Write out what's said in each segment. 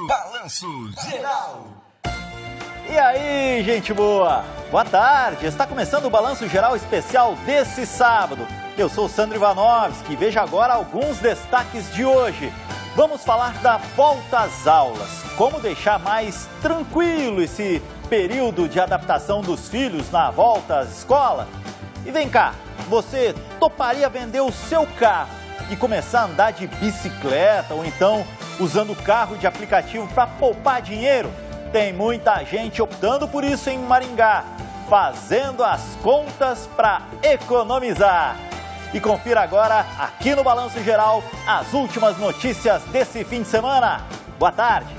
Balanço Geral. E aí, gente boa? Boa tarde, está começando o Balanço Geral especial desse sábado. Eu sou o Sandro Ivanovski e veja agora alguns destaques de hoje. Vamos falar da volta às aulas, como deixar mais tranquilo esse período de adaptação dos filhos na volta à escola. E vem cá, você toparia vender o seu carro e começar a andar de bicicleta ou então usando carro de aplicativo para poupar dinheiro? Tem muita gente optando por isso em Maringá, fazendo as contas para economizar. E confira agora, aqui no Balanço Geral, as últimas notícias desse fim de semana. Boa tarde.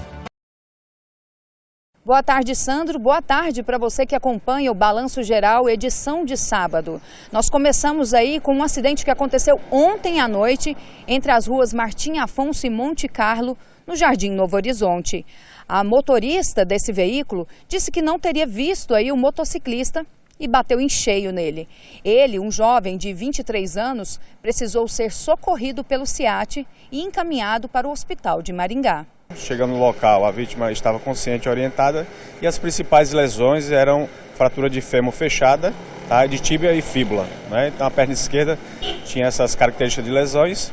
Boa tarde, Sandro. Boa tarde para você que acompanha o Balanço Geral, edição de sábado. Nós começamos aí com um acidente que aconteceu ontem à noite entre as ruas Martim Afonso e Monte Carlo, no Jardim Novo Horizonte. A motorista desse veículo disse que não teria visto aí o motociclista e bateu em cheio nele. Ele, um jovem de 23 anos, precisou ser socorrido pelo SEAT e encaminhado para o hospital de Maringá. Chegando no local, a vítima estava consciente e orientada e as principais lesões eram fratura de fêmur fechada, tá, de tíbia e fíbula, né? Então a perna esquerda tinha essas características de lesões.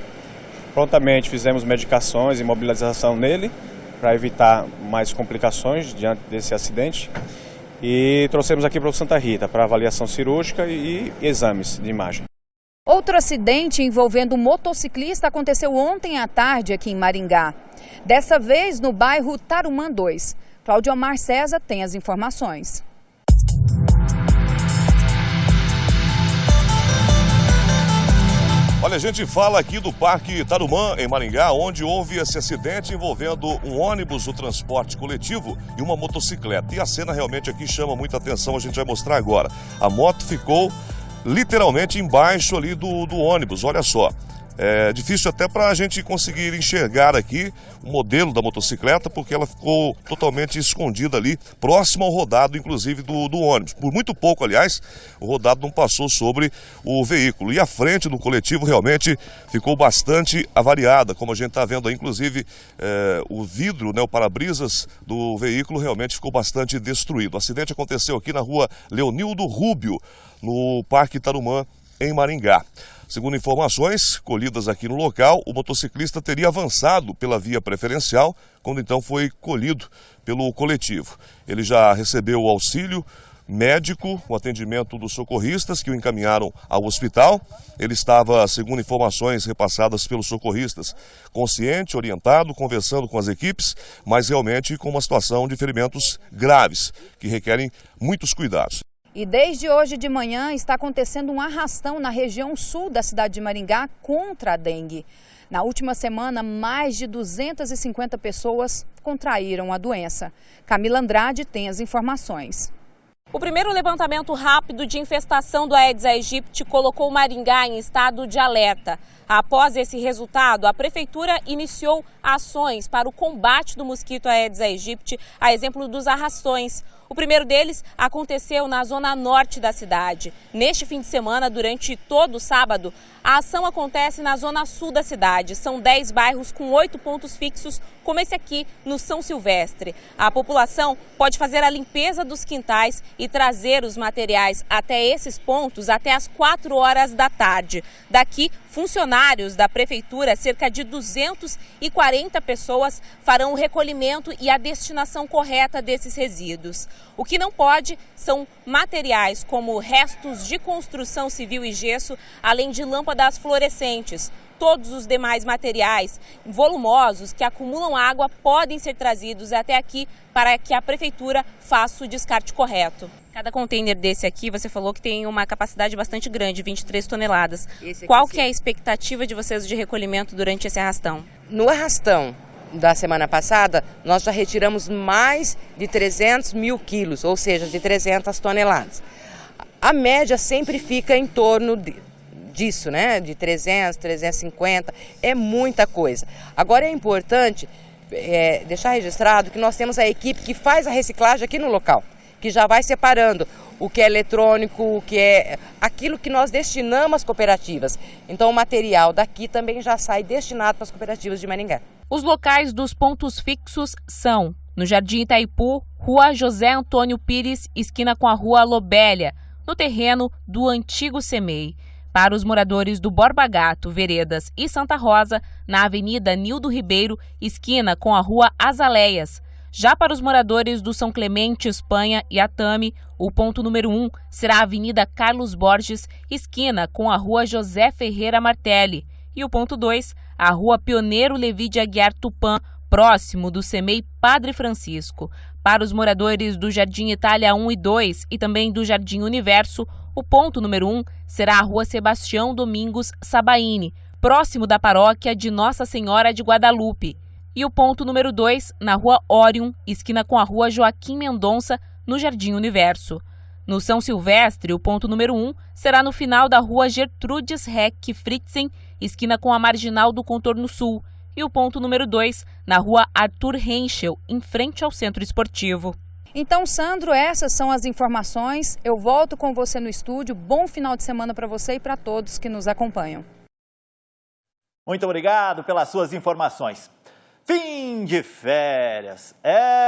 Prontamente fizemos medicações e imobilização nele para evitar mais complicações diante desse acidente e trouxemos aqui para o Santa Rita para avaliação cirúrgica e exames de imagem. Outro acidente envolvendo um motociclista aconteceu ontem à tarde aqui em Maringá. Dessa vez no bairro Tarumã 2. Cláudio Omar César tem as informações. Olha, a gente fala aqui do Parque Tarumã, em Maringá, onde houve esse acidente envolvendo um ônibus do transporte coletivo e uma motocicleta. E a cena realmente aqui chama muita atenção, a gente vai mostrar agora. A moto ficou literalmente embaixo ali do ônibus, olha só. É difícil até para a gente conseguir enxergar aqui o modelo da motocicleta, porque ela ficou totalmente escondida ali, próximo ao rodado, inclusive, do ônibus. Por muito pouco, aliás, o rodado não passou sobre o veículo. E a frente do coletivo realmente ficou bastante avariada, como a gente está vendo aí, inclusive, o vidro, né, o para-brisas do veículo realmente ficou bastante destruído. O acidente aconteceu aqui na rua Leonildo Rúbio, no Parque Tarumã, em Maringá. Segundo informações colhidas aqui no local, o motociclista teria avançado pela via preferencial, quando então foi colhido pelo coletivo. Ele já recebeu o auxílio médico, o atendimento dos socorristas que o encaminharam ao hospital. Ele estava, segundo informações repassadas pelos socorristas, consciente, orientado, conversando com as equipes, mas realmente com uma situação de ferimentos graves, que requerem muitos cuidados. E desde hoje de manhã está acontecendo um arrastão na região sul da cidade de Maringá contra a dengue. Na última semana, mais de 250 pessoas contraíram a doença. Camila Andrade tem as informações. O primeiro levantamento rápido de infestação do Aedes aegypti colocou Maringá em estado de alerta. Após esse resultado, a Prefeitura iniciou ações para o combate do mosquito Aedes aegypti, a exemplo dos arrastões. O primeiro deles aconteceu na zona norte da cidade. Neste fim de semana, durante todo o sábado, a ação acontece na zona sul da cidade. São 10 bairros com 8 pontos fixos, como esse aqui no São Silvestre. A população pode fazer a limpeza dos quintais e trazer os materiais até esses pontos até às 4 horas da tarde. Daqui, funcionários da Prefeitura, cerca de 240 pessoas, farão o recolhimento e a destinação correta desses resíduos. O que não pode são materiais como restos de construção civil e gesso, além de lâmpadas fluorescentes. Todos os demais materiais volumosos que acumulam água podem ser trazidos até aqui para que a Prefeitura faça o descarte correto. Cada container desse aqui, você falou que tem uma capacidade bastante grande, 23 toneladas. Qual que é a expectativa de vocês de recolhimento durante esse arrastão? No arrastão da semana passada, nós já retiramos mais de 300 mil quilos, ou seja, de 300 toneladas. A média sempre fica em torno disso, né? De 300, 350, é muita coisa. Agora é importante deixar registrado que nós temos a equipe que faz a reciclagem aqui no local, que já vai separando o que é eletrônico, o que é aquilo que nós destinamos às cooperativas. Então o material daqui também já sai destinado para as cooperativas de Maringá. Os locais dos pontos fixos são no Jardim Itaipu, Rua José Antônio Pires, esquina com a Rua Lobélia, no terreno do antigo CEMEI. Para os moradores do Borba Gato, Veredas e Santa Rosa, na Avenida Nildo Ribeiro, esquina com a Rua Azaleias. Já para os moradores do São Clemente, Espanha e Atame, o ponto número 1 será a Avenida Carlos Borges, esquina com a Rua José Ferreira Martelli. E o ponto 2, a Rua Pioneiro Levi de Aguiar Tupã, próximo do CEMEI Padre Francisco. Para os moradores do Jardim Itália 1 e 2 e também do Jardim Universo, o ponto número 1 será a Rua Sebastião Domingos Sabaini, próximo da paróquia de Nossa Senhora de Guadalupe. E o ponto número 2 na Rua Órion, esquina com a Rua Joaquim Mendonça, no Jardim Universo. No São Silvestre, o ponto número 1 será no final da Rua Gertrudes Heck Fritzen, esquina com a Marginal do Contorno Sul. E o ponto número 2 na Rua Arthur Henschel, em frente ao Centro Esportivo. Então, Sandro, essas são as informações. Eu volto com você no estúdio. Bom final de semana para você e para todos que nos acompanham. Muito obrigado pelas suas informações. Fim de férias.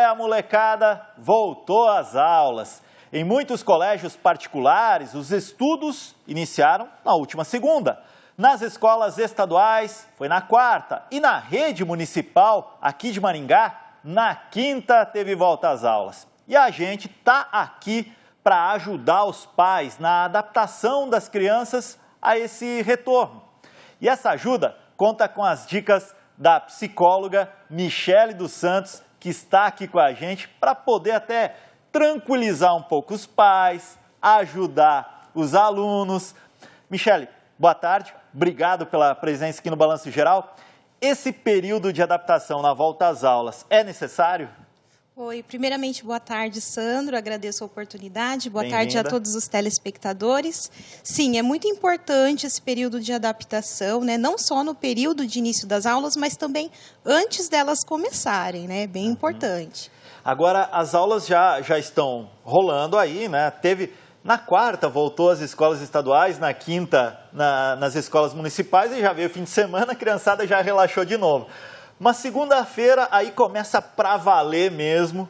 A molecada voltou às aulas. Em muitos colégios particulares, os estudos iniciaram na última segunda. Nas escolas estaduais, foi na quarta. E na rede municipal, aqui de Maringá, na quinta teve volta às aulas. E a gente está aqui para ajudar os pais na adaptação das crianças a esse retorno. E essa ajuda conta com as dicas da psicóloga Michele dos Santos, que está aqui com a gente para poder até tranquilizar um pouco os pais, ajudar os alunos. Michele, boa tarde, obrigado pela presença aqui no Balanço Geral. Esse período de adaptação na volta às aulas é necessário? Oi, primeiramente, boa tarde, Sandro, agradeço a oportunidade, boa tarde a todos os telespectadores. Sim, é muito importante esse período de adaptação, né? Não só no período de início das aulas, mas também antes delas começarem, né? Bem importante. Agora, as aulas já estão rolando aí, né? Na quarta voltou às escolas estaduais, na quinta nas escolas municipais e já veio o fim de semana, a criançada já relaxou de novo. Mas segunda-feira aí começa pra valer mesmo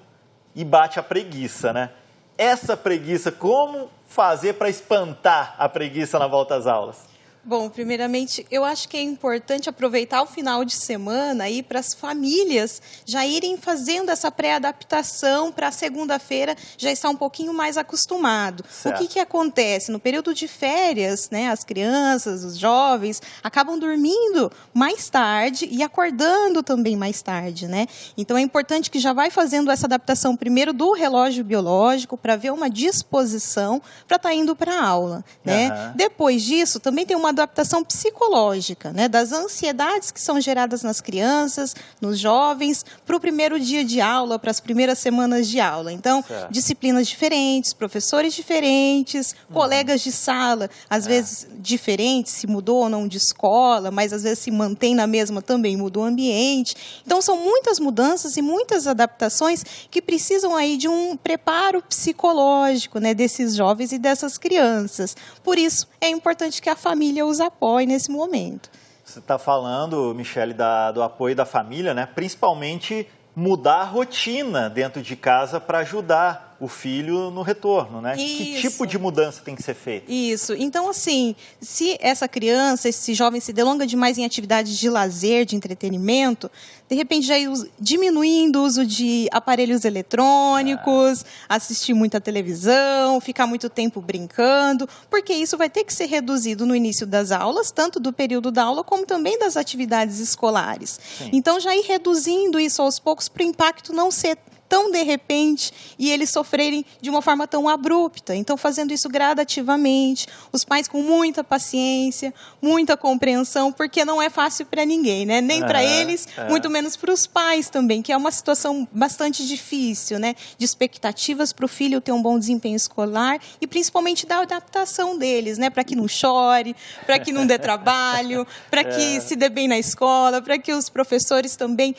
e bate a preguiça, né? Essa preguiça, como fazer para espantar a preguiça na volta às aulas? Bom, primeiramente, eu acho que é importante aproveitar o final de semana aí para as famílias já irem fazendo essa pré-adaptação para a segunda-feira já estar um pouquinho mais acostumado. Certo. O que acontece? No período de férias, né, as crianças, os jovens, acabam dormindo mais tarde e acordando também mais tarde, né? Então, é importante que já vai fazendo essa adaptação primeiro do relógio biológico para ver uma disposição para estar indo para a aula, né? Depois disso, também tem uma adaptação psicológica, né, das ansiedades que são geradas nas crianças, nos jovens, para o primeiro dia de aula, para as primeiras semanas de aula. Então, disciplinas diferentes, professores diferentes, colegas de sala, às vezes diferentes, se mudou ou não de escola, mas às vezes se mantém na mesma também, mudou o ambiente. Então, são muitas mudanças e muitas adaptações que precisam aí de um preparo psicológico, né, desses jovens e dessas crianças. Por isso, é importante que a família os apoie nesse momento. Você está falando, Michele, do apoio da família, né? Principalmente mudar a rotina dentro de casa para ajudar o filho no retorno, né? Isso. Que tipo de mudança tem que ser feita? Isso. Então, assim, se essa criança, esse jovem se delonga demais em atividades de lazer, de entretenimento, de repente já ir diminuindo o uso de aparelhos eletrônicos, assistir muita televisão, ficar muito tempo brincando, porque isso vai ter que ser reduzido no início das aulas, tanto do período da aula como também das atividades escolares. Sim. Então, já ir reduzindo isso aos poucos para o impacto não ser tão de repente e eles sofrerem de uma forma tão abrupta. Então, fazendo isso gradativamente, os pais com muita paciência, muita compreensão, porque não é fácil para ninguém, né? Nem para eles, muito menos para os pais também, que é uma situação bastante difícil, né? De expectativas para o filho ter um bom desempenho escolar e principalmente da adaptação deles, né? Para que não chore, para que não dê trabalho, para que se dê bem na escola, para que os professores também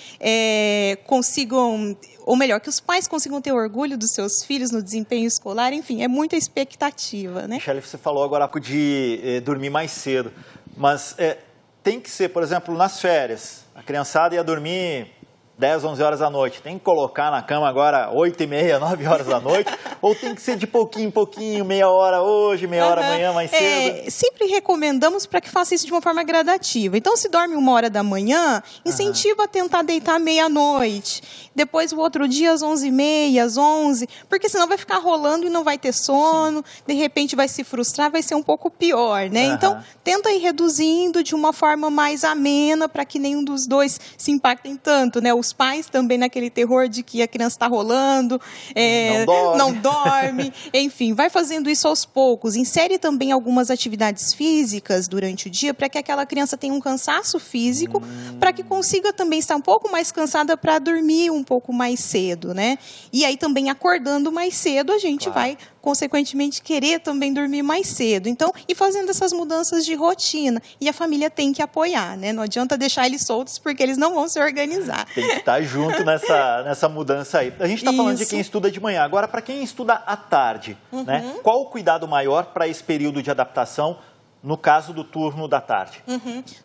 consigam, ou melhor, que os pais consigam ter orgulho dos seus filhos no desempenho escolar, enfim, é muita expectativa, né? Michele, você falou agora de dormir mais cedo, mas tem que ser, por exemplo, nas férias, a criançada ia dormir 10, 11 horas da noite, tem que colocar na cama agora 8h30, 9 horas da noite, ou tem que ser de pouquinho em pouquinho, meia hora hoje, meia hora amanhã, mais cedo? Sempre recomendamos para que faça isso de uma forma gradativa. Então, se dorme 1h da manhã, incentiva a tentar deitar meia-noite. Depois, o outro dia, às 11h30, às 11h, porque senão vai ficar rolando e não vai ter sono, de repente vai se frustrar, vai ser um pouco pior, né? Então, tenta ir reduzindo de uma forma mais amena para que nenhum dos dois se impactem tanto, né? Os pais também naquele terror de que a criança está rolando, não dorme, enfim, vai fazendo isso aos poucos. Insere também algumas atividades físicas durante o dia para que aquela criança tenha um cansaço físico, para que consiga também estar um pouco mais cansada para dormir um pouco mais cedo, né? E aí também acordando mais cedo, a gente vai consequentemente querer também dormir mais cedo. Então, e fazendo essas mudanças de rotina. E a família tem que apoiar, né? Não adianta deixar eles soltos porque eles não vão se organizar. Tem que estar junto nessa mudança aí. A gente está falando de quem estuda de manhã. Agora, para quem estuda à tarde, né? Qual o cuidado maior para esse período de adaptação? No caso do turno da tarde.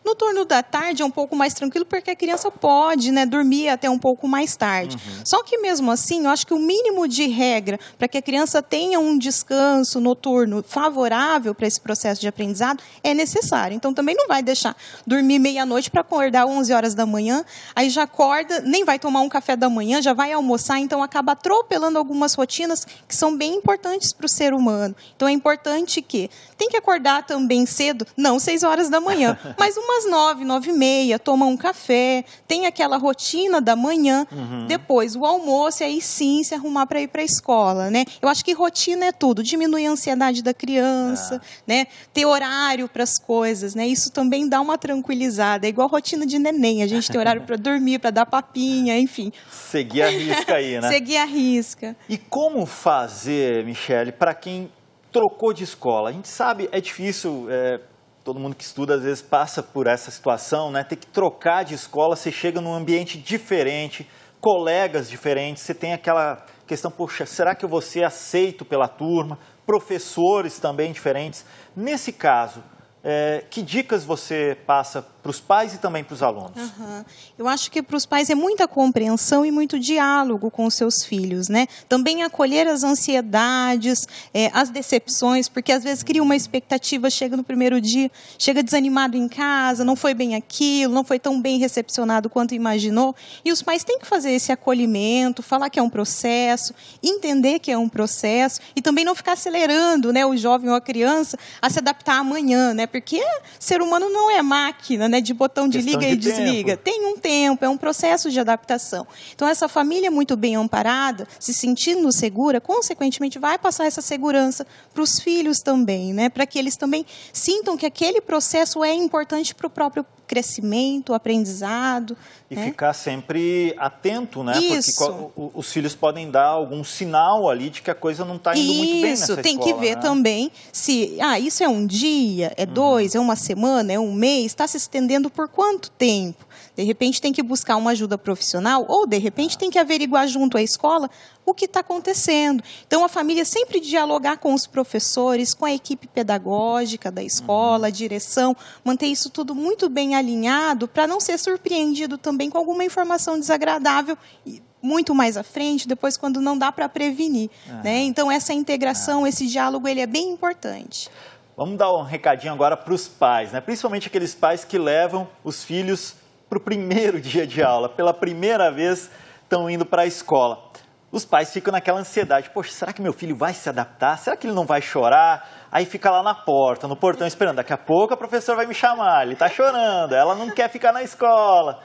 No turno da tarde é um pouco mais tranquilo porque a criança pode, né, dormir até um pouco mais tarde. Só que mesmo assim, eu acho que o mínimo de regra para que a criança tenha um descanso noturno favorável para esse processo de aprendizado é necessário. Então também não vai deixar dormir meia-noite para acordar 11 horas da manhã, aí já acorda, nem vai tomar um café da manhã, já vai almoçar, então acaba atropelando algumas rotinas que são bem importantes para o ser humano. Então é importante que tem que acordar também cedo, não 6 horas da manhã, mas umas 9, 9h30, toma um café, tem aquela rotina da manhã, depois o almoço e aí sim se arrumar para ir para a escola, né? Eu acho que rotina é tudo, diminuir a ansiedade da criança, né? Ter horário para as coisas, né? Isso também dá uma tranquilizada, é igual rotina de neném, a gente tem horário para dormir, para dar papinha, enfim. Seguir a risca aí, né? Seguir a risca. E como fazer, Michele, para quem trocou de escola? A gente sabe, é difícil, todo mundo que estuda às vezes passa por essa situação, né? Ter que trocar de escola, você chega num ambiente diferente, colegas diferentes, você tem aquela questão, poxa, será que eu vou ser aceito pela turma? Professores também diferentes. Nesse caso, que dicas você passa para os pais e também para os alunos? Eu acho que para os pais é muita compreensão e muito diálogo com os seus filhos, né? Também acolher as ansiedades, as decepções, porque às vezes cria uma expectativa, chega no primeiro dia, chega desanimado em casa, não foi bem aquilo, não foi tão bem recepcionado quanto imaginou, e os pais têm que fazer esse acolhimento, falar que é um processo, entender que é um processo, e também não ficar acelerando, né, o jovem ou a criança a se adaptar amanhã, né? Porque ser humano não é máquina, né, de botão de liga e desliga. Tem um tempo, é um processo de adaptação. Então, essa família muito bem amparada, se sentindo segura, consequentemente vai passar essa segurança para os filhos também, né, para que eles também sintam que aquele processo é importante para o próprio crescimento, aprendizado. E ficar sempre atento, né? Isso. Porque os filhos podem dar algum sinal ali de que a coisa não está indo muito bem nessa escola. Isso, tem que ver também se, isso é um dia, é 2, é uma semana, é um mês, está se estendendo por quanto tempo? De repente tem que buscar uma ajuda profissional ou, de repente, tem que averiguar junto à escola o que está acontecendo. Então, a família sempre dialogar com os professores, com a equipe pedagógica da escola, a direção, manter isso tudo muito bem alinhado para não ser surpreendido também com alguma informação desagradável muito mais à frente, depois quando não dá para prevenir. Né? Então, essa integração, esse diálogo, ele é bem importante. Vamos dar um recadinho agora para os pais, né? Principalmente aqueles pais que levam os filhos para o primeiro dia de aula, pela primeira vez estão indo para a escola. Os pais ficam naquela ansiedade, poxa, será que meu filho vai se adaptar? Será que ele não vai chorar? Aí fica lá na porta, no portão esperando, daqui a pouco a professora vai me chamar, ele está chorando, ela não quer ficar na escola.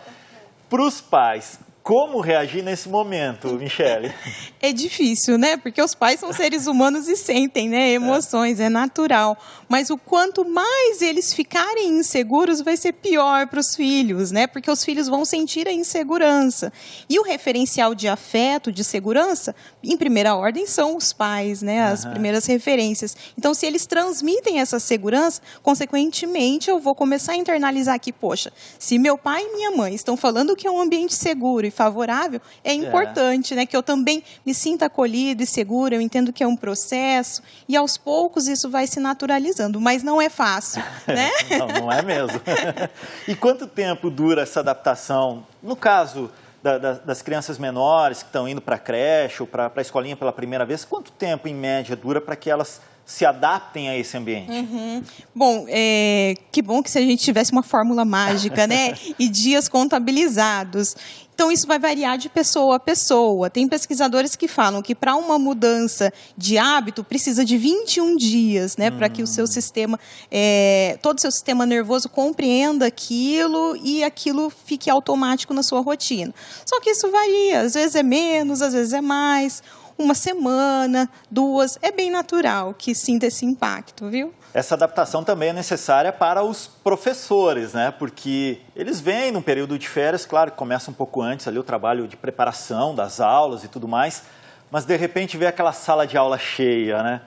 Para os pais, como reagir nesse momento, Michele? É difícil, né? Porque os pais são seres humanos e sentem, né, emoções, é natural. Mas o quanto mais eles ficarem inseguros, vai ser pior para os filhos, né? Porque os filhos vão sentir a insegurança. E o referencial de afeto, de segurança, em primeira ordem, são os pais, né? As primeiras referências. Então, se eles transmitem essa segurança, consequentemente, eu vou começar a internalizar aqui, poxa, se meu pai e minha mãe estão falando que é um ambiente seguro e favorável, é importante, né? Que eu também me sinta acolhido e seguro, eu entendo que é um processo, e aos poucos isso vai se naturalizando, mas não é fácil, né? Não é mesmo. E quanto tempo dura essa adaptação? No caso das crianças menores que estão indo para a creche ou para a escolinha pela primeira vez, quanto tempo, em média, dura para que elas se adaptem a esse ambiente? Bom, que bom que se a gente tivesse uma fórmula mágica, né? E dias contabilizados. Então, isso vai variar de pessoa a pessoa. Tem pesquisadores que falam que para uma mudança de hábito precisa de 21 dias, né? Para que o seu sistema, todo o seu sistema nervoso compreenda aquilo e aquilo fique automático na sua rotina. Só que isso varia, às vezes é menos, às vezes é mais. Uma semana, 2, é bem natural que sinta esse impacto, viu? Essa adaptação também é necessária para os professores, né? Porque eles vêm num período de férias, claro que começa um pouco antes ali o trabalho de preparação das aulas e tudo mais, mas de repente vê aquela sala de aula cheia, né?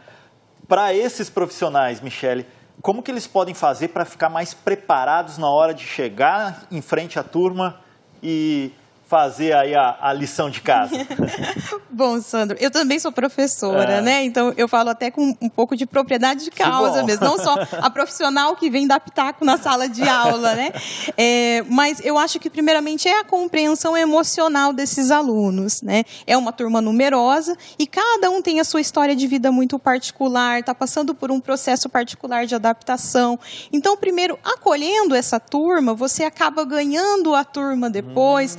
Para esses profissionais, Michele, como que eles podem fazer para ficar mais preparados na hora de chegar em frente à turma e fazer aí a lição de casa? Bom, Sandro, eu também sou professora, né? Então, eu falo até com um pouco de propriedade de causa mesmo. Não só a profissional que vem dar pitaco na sala de aula, né? Mas eu acho que, primeiramente, é a compreensão emocional desses alunos, né? É uma turma numerosa e cada um tem a sua história de vida muito particular, está passando por um processo particular de adaptação. Então, primeiro, acolhendo essa turma, você acaba ganhando a turma depois,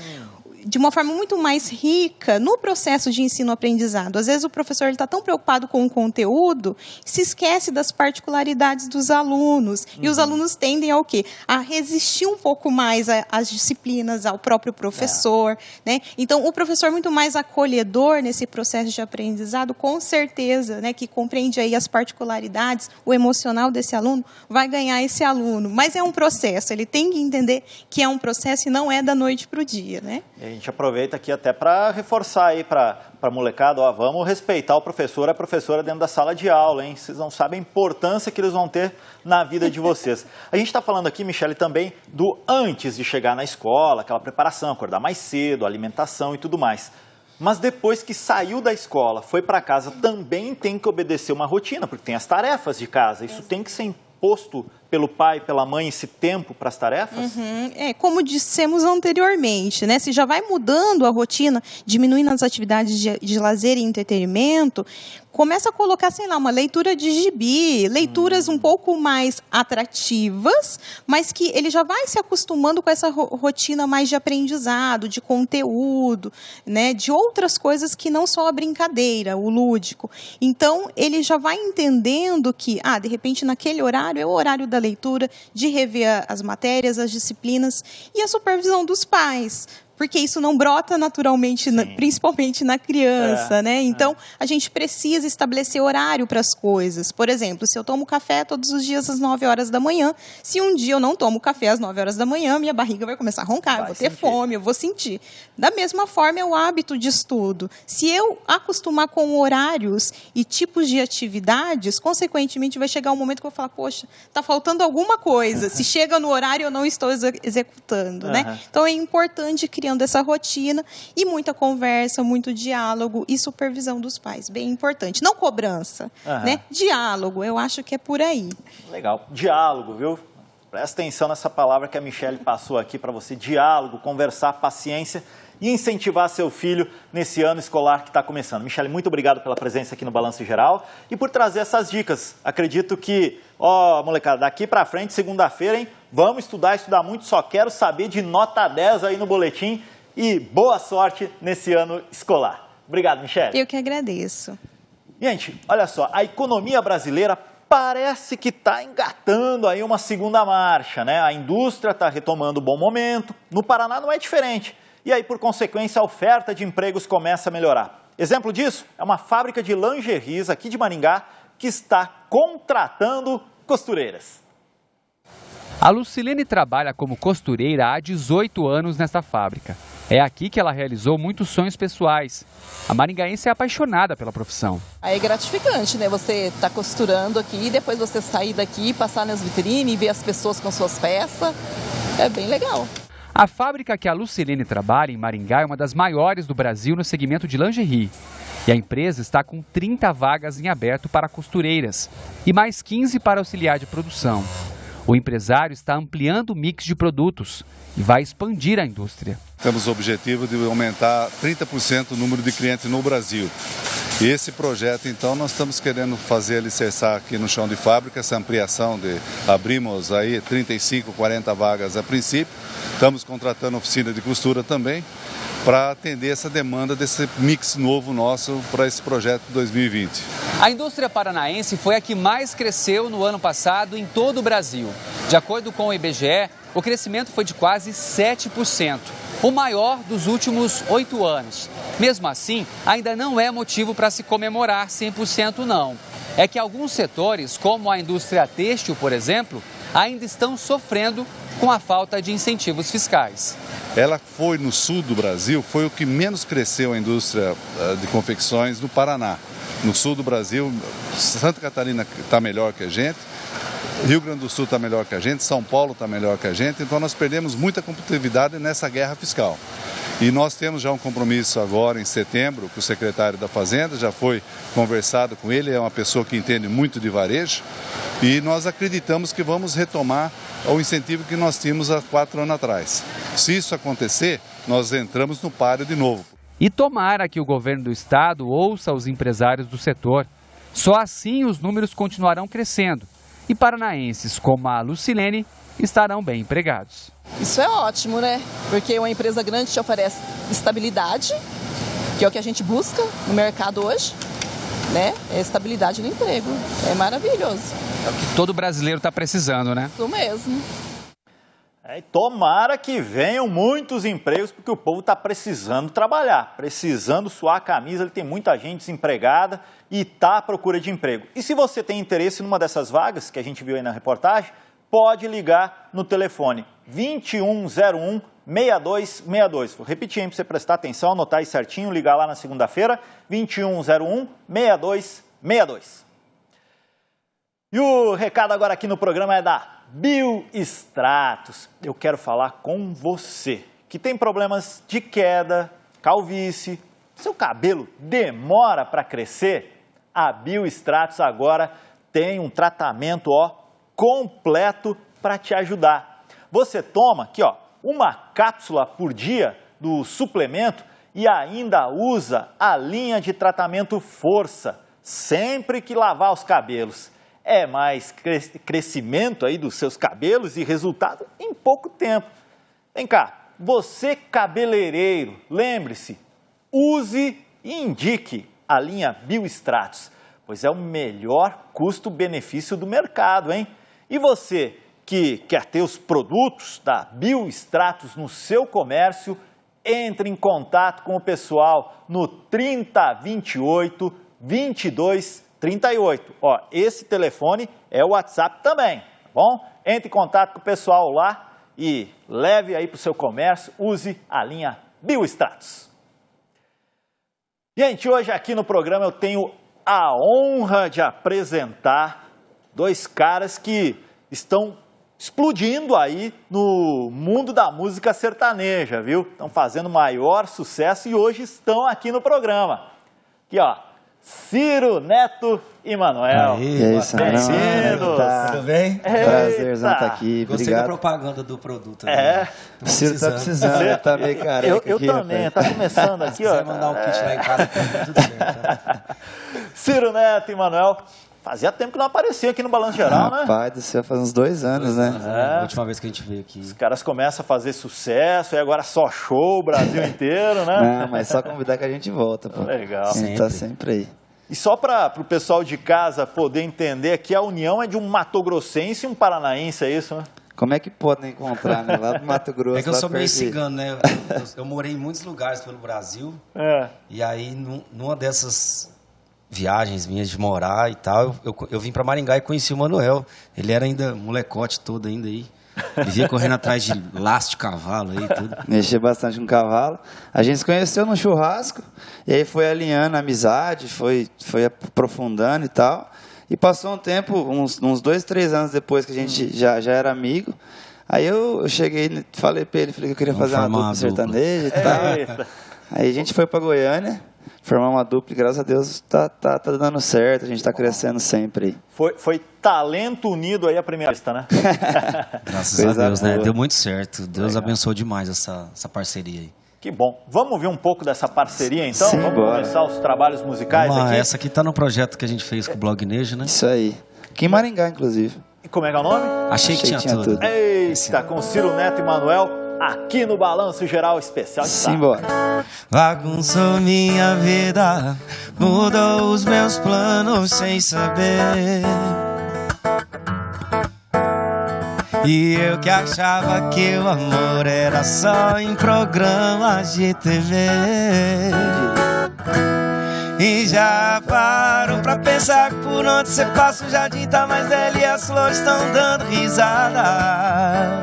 de uma forma muito mais rica no processo de ensino-aprendizado. Às vezes o professor está tão preocupado com o conteúdo, se esquece das particularidades dos alunos. E os alunos tendem ao quê? A resistir um pouco mais às disciplinas, ao próprio professor, né? Então, o professor muito mais acolhedor nesse processo de aprendizado, com certeza, né, que compreende aí as particularidades, o emocional desse aluno, vai ganhar esse aluno. Mas é um processo, ele tem que entender que é um processo e não é da noite para o dia, né? A gente aproveita aqui até para reforçar aí para a molecada, ó, vamos respeitar o professor e a professora dentro da sala de aula, hein? Vocês não sabem a importância que eles vão ter na vida de vocês. A gente está falando aqui, Michele, também do antes de chegar na escola, aquela preparação, acordar mais cedo, alimentação e tudo mais. Mas depois que saiu da escola, foi para casa, também tem que obedecer uma rotina, porque tem as tarefas de casa, isso tem que ser imposto pelo pai, pela mãe, esse tempo para as tarefas? Como dissemos anteriormente, né? Se já vai mudando a rotina, diminuindo as atividades de lazer e entretenimento, começa a colocar, sei lá, uma leitura de gibi, leituras um pouco mais atrativas, mas que ele já vai se acostumando com essa rotina mais de aprendizado, de conteúdo, né? De outras coisas que não só a brincadeira, o lúdico. Então, ele já vai entendendo que, de repente, naquele horário é o horário da leitura, de rever as matérias, as disciplinas e a supervisão dos pais. Porque isso não brota naturalmente, principalmente na criança, né? Então, a gente precisa estabelecer horário para as coisas. Por exemplo, se eu tomo café todos os dias às 9 horas da manhã, se um dia eu não tomo café às 9 horas da manhã, minha barriga vai começar a roncar, eu vou ter fome, eu vou sentir. Da mesma forma, é o hábito de estudo. Se eu acostumar com horários e tipos de atividades, consequentemente, vai chegar um momento que eu vou falar, poxa, está faltando alguma coisa. Se chega no horário, eu não estou executando, né? Então, é importante criar essa rotina e muita conversa, muito diálogo e supervisão dos pais, bem importante. Não cobrança, né? Diálogo, eu acho que é por aí. Legal, diálogo, viu? Presta atenção nessa palavra que a Michele passou aqui para você, diálogo, conversar, paciência e incentivar seu filho nesse ano escolar que está começando. Michele, muito obrigado pela presença aqui no Balanço Geral e por trazer essas dicas. Acredito que, molecada, daqui para frente, segunda-feira, hein? Vamos estudar muito, só quero saber de nota 10 aí no boletim e boa sorte nesse ano escolar. Obrigado, Michele. Eu que agradeço. Gente, olha só, a economia brasileira parece que está engatando aí uma segunda marcha, né? A indústria está retomando um bom momento, no Paraná não é diferente. E aí, por consequência, a oferta de empregos começa a melhorar. Exemplo disso é uma fábrica de lingeries aqui de Maringá que está contratando costureiras. A Lucilene trabalha como costureira há 18 anos nesta fábrica. É aqui que ela realizou muitos sonhos pessoais. A maringaense é apaixonada pela profissão. É gratificante, né? Você tá costurando aqui e depois você sair daqui, passar nas vitrines e ver as pessoas com suas peças. É bem legal. A fábrica que a Lucilene trabalha em Maringá é uma das maiores do Brasil no segmento de lingerie. E a empresa está com 30 vagas em aberto para costureiras e mais 15 para auxiliar de produção. O empresário está ampliando o mix de produtos e vai expandir a indústria. Temos o objetivo de aumentar 30% o número de clientes no Brasil. E esse projeto, então, nós estamos querendo fazer alicerçar aqui no chão de fábrica, essa ampliação abrimos aí 35, 40 vagas a princípio. Estamos contratando oficina de costura também para atender essa demanda desse mix novo nosso para esse projeto de 2020. A indústria paranaense foi a que mais cresceu no ano passado em todo o Brasil. De acordo com o IBGE, o crescimento foi de quase 7%, o maior dos últimos 8 anos. Mesmo assim, ainda não é motivo para se comemorar 100% não. É que alguns setores, como a indústria têxtil, por exemplo, ainda estão sofrendo com a falta de incentivos fiscais. Ela foi no sul do Brasil, foi o que menos cresceu a indústria de confecções no Paraná. No sul do Brasil, Santa Catarina está melhor que a gente, Rio Grande do Sul está melhor que a gente, São Paulo está melhor que a gente, então nós perdemos muita competitividade nessa guerra fiscal. E nós temos já um compromisso agora em setembro com o secretário da Fazenda, já foi conversado com ele, é uma pessoa que entende muito de varejo, e nós acreditamos que vamos retomar o incentivo que nós tínhamos há 4 anos atrás. Se isso acontecer, nós entramos no páreo de novo. E tomara que o governo do estado ouça os empresários do setor. Só assim os números continuarão crescendo. E paranaenses como a Lucilene estarão bem empregados. Isso é ótimo, né? Porque uma empresa grande te oferece estabilidade, que é o que a gente busca no mercado hoje, né? É estabilidade no emprego. É maravilhoso. É o que todo brasileiro está precisando, né? Isso mesmo. E tomara que venham muitos empregos, porque o povo está precisando trabalhar, precisando suar a camisa. Ele tem muita gente desempregada e está à procura de emprego. E se você tem interesse numa dessas vagas, que a gente viu aí na reportagem, pode ligar no telefone 2101-6262. Vou repetir para você prestar atenção, anotar aí certinho, ligar lá na segunda-feira, 2101-6262. E o recado agora aqui no programa é da Bioextratos. Eu quero falar com você que tem problemas de queda, calvície, seu cabelo demora para crescer. A Bioextratos agora tem um tratamento completo para te ajudar. Você toma aqui uma cápsula por dia do suplemento e ainda usa a linha de tratamento Força sempre que lavar os cabelos. É mais crescimento aí dos seus cabelos e resultado em pouco tempo. Vem cá, você cabeleireiro, lembre-se, use e indique a linha Bioextratos, pois é o melhor custo-benefício do mercado, hein? E você que quer ter os produtos da Bioextratos no seu comércio, entre em contato com o pessoal no 3028 2238. Esse telefone é o WhatsApp também, tá bom? Entre em contato com o pessoal lá e leve aí para o seu comércio, use a linha Bioextratos. Gente, hoje aqui no programa eu tenho a honra de apresentar 2 caras que estão explodindo aí no mundo da música sertaneja, viu? Estão fazendo maior sucesso e hoje estão aqui no programa. Aqui, Ciro, Neto e Manuel. E aí, Sandrão? Tudo bem? Prazerzão estar aqui. Gostei Obrigado. Da propaganda do produto. O Ciro tá precisando, tá meio careca. Eu também, tá começando aqui, Se quiser mandar um kit lá em casa, tá tudo certo. Tá? Ciro, Neto e Manuel. Fazia tempo que não aparecia aqui no Balanço Geral, né? Rapaz do céu, faz uns 2 anos, né? A última vez que a gente veio aqui. Os caras começam a fazer sucesso e agora só show o Brasil inteiro, né? Não, mas só convidar que a gente volta, pô. Legal. A gente tá sempre aí. E só para o pessoal de casa poder entender que a união é de um matogrossense e um paranaense, é isso, né? Como é que podem encontrar, né? Lá do Mato Grosso. É que eu sou meio cigano, né? Eu morei em muitos lugares pelo Brasil. E aí, numa dessas viagens minhas de morar e tal, eu vim para Maringá e conheci o Manuel. Ele era ainda molecote todo ainda aí. Vivia correndo atrás de laço de cavalo aí e tudo. Mexia bastante com cavalo. A gente se conheceu no churrasco, e aí foi alinhando a amizade, foi aprofundando e tal. E passou um tempo, uns 2, 3 anos depois que a gente já era amigo, Aí eu cheguei, falei pra ele, falei que eu queria fazer uma dupla sertaneja e tal. Aí a gente foi pra Goiânia, formar uma dupla e graças a Deus tá dando certo, a gente tá crescendo sempre aí. Foi talento unido aí a primeira vista, né? Graças a Deus, né? Deu muito certo. Deus abençoou demais essa parceria aí. Que bom. Vamos ver um pouco dessa parceria, então? Sim, vamos bora. começar os trabalhos musicais aqui? Essa aqui tá no projeto que a gente fez com o Blog Nejo, né? Isso aí. Aqui em Maringá, inclusive. E como é que é o nome? Achei que tinha tudo. Eita, com Ciro Neto e Manuel, aqui no Balanço Geral Especial de Sábado. Simbora. Bagunçou minha vida, mudou os meus planos sem saber. E eu que achava que o amor era só em programas de TV. E já paro pra pensar que por onde você passa o jardim tá mais velho e as flores estão dando risada.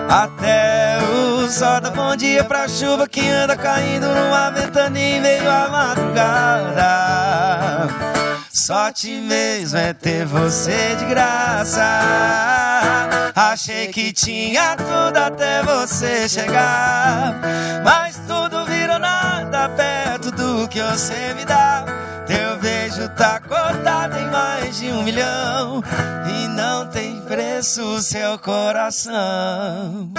Até o sol dá bom dia pra chuva que anda caindo numa ventania em meio à madrugada. Sorte mesmo é ter você de graça. Achei que tinha tudo até você chegar, mas tudo virou nada perto do que você me dá. Teu beijo tá cotado em mais de 1 milhão e não tem preço seu coração.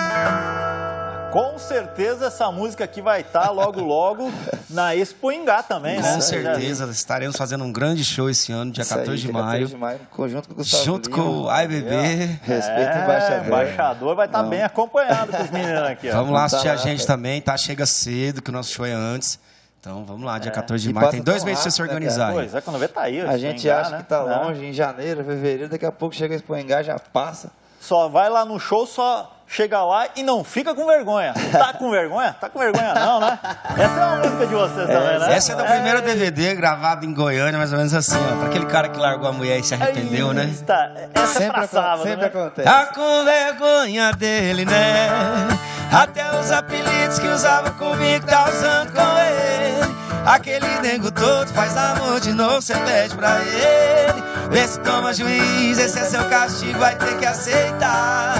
Com certeza essa música aqui vai estar logo na Expo Ingá também, né? Com certeza, estaremos fazendo um grande show esse ano, dia 14 de maio. Conjunto com o Gustavo junto Lima, com o AIBB. Respeito o embaixador. O embaixador vai estar bem acompanhado com os meninos aqui. Ó. Vamos lá assistir a gente também, tá? Chega cedo, que o nosso show é antes. Então vamos lá, dia 14 de maio. Tem 2 meses pra você se organizar. Pois é, quando vê tá aí. A gente Ingá, acha que tá longe, em janeiro, fevereiro, daqui a pouco chega a Expo Ingá, já passa. Só vai lá no show, só chega lá e não fica com vergonha. Tá com vergonha? Tá com vergonha não, né? Essa é uma música de vocês também, né? Essa é do primeiro DVD gravado em Goiânia, mais ou menos assim, ó. Pra aquele cara que largou a mulher e se arrependeu, né? Essa sempre é pra sábado, sempre né? acontece. Tá com vergonha dele, né? Até os apelidos que usava comigo tá usando com ele. Aquele nego todo faz amor de novo, cê pede pra ele. Vê se toma juiz, esse é seu castigo, vai ter que aceitar.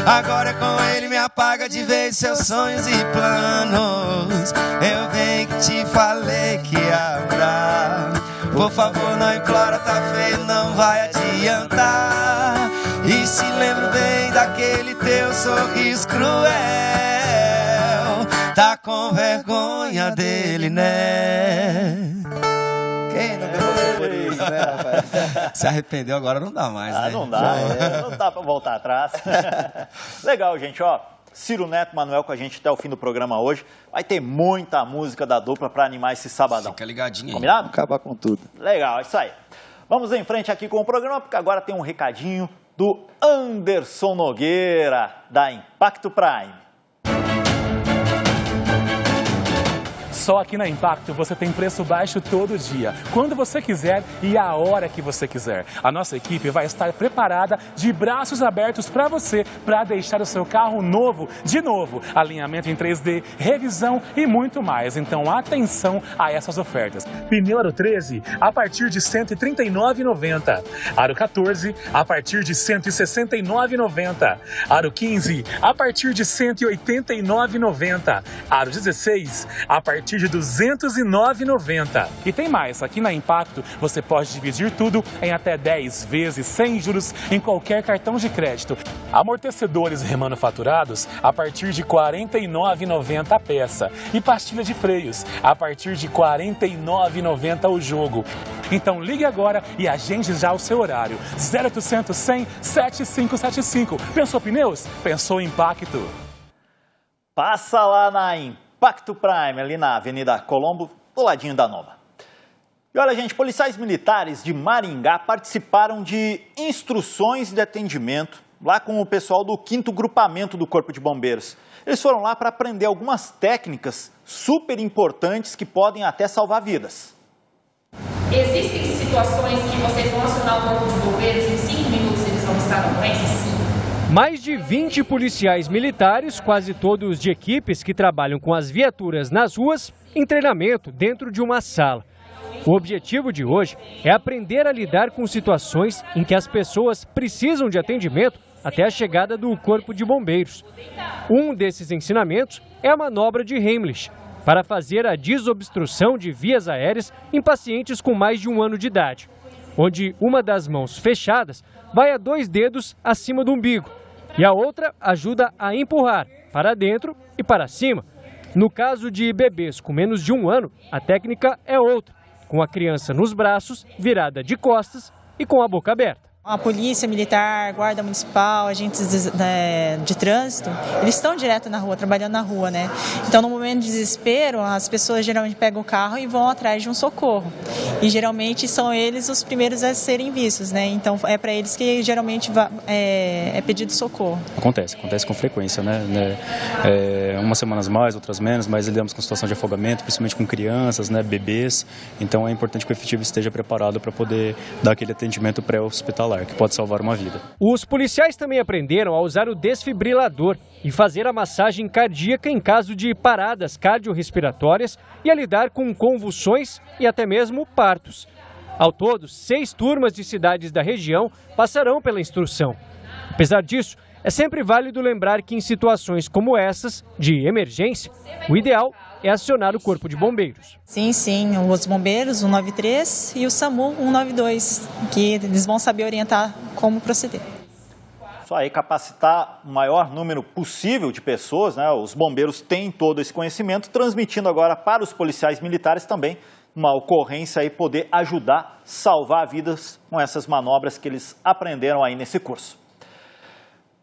Agora com ele me apaga de vez seus sonhos e planos. Eu bem que te falei que ia mudar. Por favor não implora, tá feio, não vai adiantar. E se lembro bem daquele teu sorriso cruel. Tá com vergonha dele, né? Quem não deu por isso, né, rapaz? Se arrependeu agora não dá mais, né? Não dá, não dá pra voltar atrás. Legal, gente, ó. Ciro Neto, Manuel com a gente até o fim do programa hoje. Vai ter muita música da dupla pra animar esse sabadão. Fica ligadinho aí. Combinado? Acabar com tudo. Legal, é isso aí. Vamos em frente aqui com o programa, porque agora tem um recadinho do Anderson Nogueira, da Impacto Prime. Só aqui na Impacto você tem preço baixo todo dia, quando você quiser e a hora que você quiser. A nossa equipe vai estar preparada de braços abertos para você, para deixar o seu carro novo, de novo. Alinhamento em 3D, revisão e muito mais. Então atenção a essas ofertas. Pneu Aro 13 a partir de R$ 139,90. Aro 14 a partir de R$ 169,90. Aro 15 a partir de R$ 189,90. Aro 16 a partir de R$ 209,90. E tem mais, aqui na Impacto você pode dividir tudo em até 10 vezes sem juros em qualquer cartão de crédito. Amortecedores remanufaturados a partir de R$ 49,90 a peça. E pastilha de freios a partir de R$ 49,90 o jogo. Então ligue agora e agende já o seu horário. 0800 100 7575. Pensou pneus? Pensou Impacto. Passa lá na Impacto Prime, ali na Avenida Colombo, do ladinho da Nova. E olha, gente, policiais militares de Maringá participaram de instruções de atendimento lá com o pessoal do 5º Grupamento do Corpo de Bombeiros. Eles foram lá para aprender algumas técnicas super importantes que podem até salvar vidas. Existem situações que vocês vão acionar o Corpo de Bombeiros em 5 minutos eles vão estar na ocorrência? Sim. Mais de 20 policiais militares, quase todos de equipes que trabalham com as viaturas nas ruas, em treinamento dentro de uma sala. O objetivo de hoje é aprender a lidar com situações em que as pessoas precisam de atendimento até a chegada do Corpo de Bombeiros. Um desses ensinamentos é a manobra de Heimlich, para fazer a desobstrução de vias aéreas em pacientes com mais de 1 ano de idade, onde uma das mãos fechadas vai a 2 dedos acima do umbigo e a outra ajuda a empurrar para dentro e para cima. No caso de bebês com menos de 1 ano, a técnica é outra, com a criança nos braços, virada de costas e com a boca aberta. A polícia militar, guarda municipal, agentes de trânsito, eles estão direto na rua, trabalhando na rua, né? Então, no momento de desespero, as pessoas geralmente pegam o carro e vão atrás de um socorro. E geralmente são eles os primeiros a serem vistos, né? Então, é para eles que geralmente é pedido socorro. Acontece com frequência, né? Umas semanas mais, outras menos, mas lidamos com situação de afogamento, principalmente com crianças, né? Bebês. Então, é importante que o efetivo esteja preparado para poder dar aquele atendimento pré-hospitalar, que pode salvar uma vida. Os policiais também aprenderam a usar o desfibrilador e fazer a massagem cardíaca em caso de paradas cardiorrespiratórias e a lidar com convulsões e até mesmo partos. Ao todo, 6 turmas de cidades da região passarão pela instrução. Apesar disso, é sempre válido lembrar que em situações como essas, de emergência, o ideal é acionar o Corpo de Bombeiros. Sim, os bombeiros, 193 e o SAMU 192, que eles vão saber orientar como proceder. Isso aí, capacitar o maior número possível de pessoas, né? Os bombeiros têm todo esse conhecimento, transmitindo agora para os policiais militares também uma ocorrência e poder ajudar, salvar vidas com essas manobras que eles aprenderam aí nesse curso.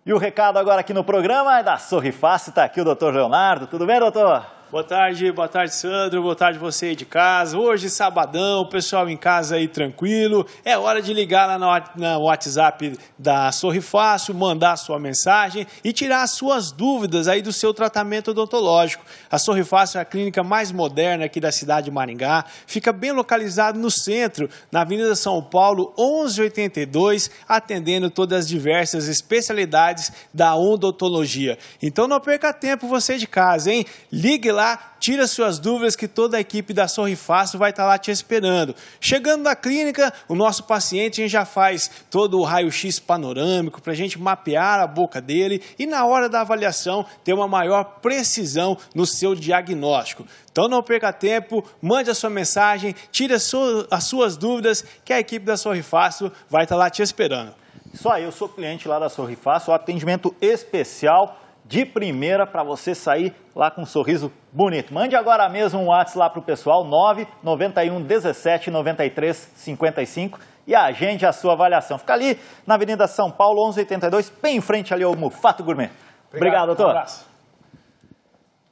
E o recado agora aqui no programa é da Sorri Fácil, está aqui o doutor Leonardo. Tudo bem, doutor? Boa tarde, Sandro, boa tarde você aí de casa. Hoje, sabadão, o pessoal em casa aí tranquilo. É hora de ligar lá no WhatsApp da Sorri Fácil, mandar sua mensagem e tirar as suas dúvidas aí do seu tratamento odontológico. A Sorri Fácil é a clínica mais moderna aqui da cidade de Maringá. Fica bem localizado no centro, na Avenida São Paulo, 1182, atendendo todas as diversas especialidades da odontologia. Então não perca tempo você de casa, hein? Ligue lá, tira suas dúvidas que toda a equipe da Sorri Fácil vai estar lá te esperando. Chegando na clínica, o nosso paciente, a gente já faz todo o raio-x panorâmico para a gente mapear a boca dele e na hora da avaliação ter uma maior precisão no seu diagnóstico. Então não perca tempo, mande a sua mensagem, tire as suas dúvidas que a equipe da Sorri Fácil vai estar lá te esperando. Isso aí, eu sou cliente lá da Sorri Fácil, atendimento especial de primeira para você sair lá com um sorriso bonito. Mande agora mesmo um WhatsApp lá para o pessoal, 991 17 93 55 e agende a sua avaliação. Fica ali na Avenida São Paulo, 1182, bem em frente ali ao Mufato Gourmet. Obrigado, doutor. Um abraço.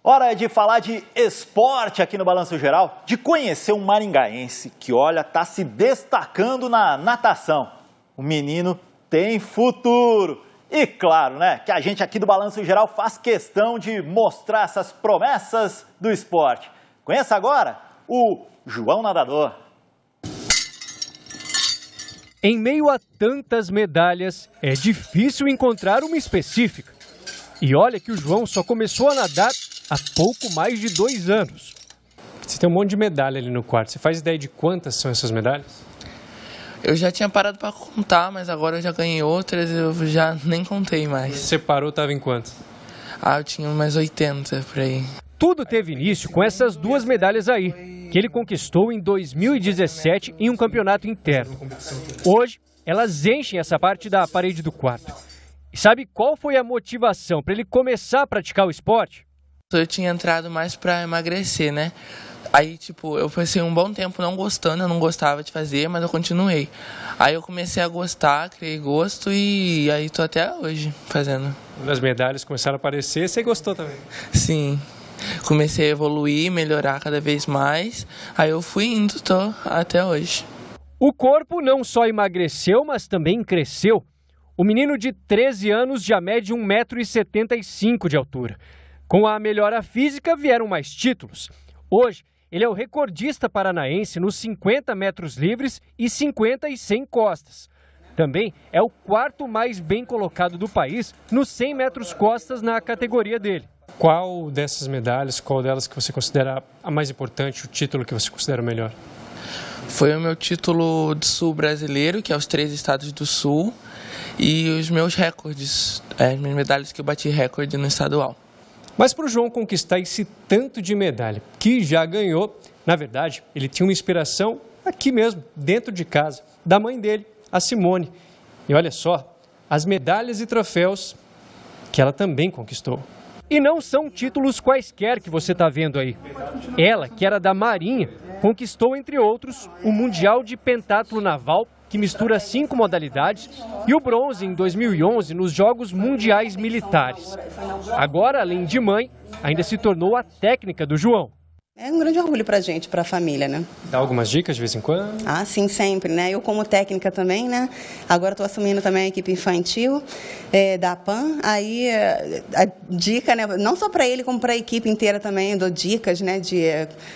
Hora de falar de esporte aqui no Balanço Geral, de conhecer um maringaense que, olha, está se destacando na natação. O menino tem futuro. E claro, né, que a gente aqui do Balanço Geral faz questão de mostrar essas promessas do esporte. Conheça agora o João Nadador. Em meio a tantas medalhas, é difícil encontrar uma específica. E olha que o João só começou a nadar há pouco mais de 2 anos. Você tem um monte de medalha ali no quarto. Você faz ideia de quantas são essas medalhas? Eu já tinha parado para contar, mas agora eu já ganhei outras, eu já nem contei mais. Você parou, estava em quantas? Eu tinha umas 80 por aí. Tudo teve início com essas 2 medalhas aí, que ele conquistou em 2017 em um campeonato interno. Hoje, elas enchem essa parte da parede do quarto. E sabe qual foi a motivação para ele começar a praticar o esporte? Eu tinha entrado mais para emagrecer, né? Aí, eu passei um bom tempo não gostando, eu não gostava de fazer, mas eu continuei. Aí eu comecei a gostar, criei gosto e aí tô até hoje fazendo. Quando as medalhas começaram a aparecer, você gostou também? Sim, comecei a evoluir, melhorar cada vez mais, aí eu fui indo, tô até hoje. O corpo não só emagreceu, mas também cresceu. O menino de 13 anos já mede 1,75 m de altura. Com a melhora física vieram mais títulos. Hoje, ele é o recordista paranaense nos 50 metros livres e 50 e 100 costas. Também é o 4º mais bem colocado do país nos 100 metros costas na categoria dele. Qual dessas medalhas, qual delas que você considera a mais importante, o título que você considera o melhor? Foi o meu título de sul brasileiro, que é os 3 estados do sul. e os meus recordes, minhas medalhas que eu bati recorde no estadual. Mas para o João conquistar esse tanto de medalha que já ganhou, na verdade, ele tinha uma inspiração aqui mesmo, dentro de casa, da mãe dele, a Simone. E olha só, as medalhas e troféus que ela também conquistou. E não são títulos quaisquer que você está vendo aí. Ela, que era da Marinha, conquistou, entre outros, o Mundial de Pentatlo Naval, que mistura 5 modalidades, e o bronze em 2011 nos Jogos Mundiais Militares. Agora, além de mãe, ainda se tornou a técnica do João. É um grande orgulho pra gente, pra família, né? Dá algumas dicas de vez em quando? Ah, sim, sempre, né? Eu como técnica também, né? Agora estou assumindo também a equipe infantil da PAN. Aí a dica, né? Não só para ele, como para a equipe inteira também, eu dou dicas, né? De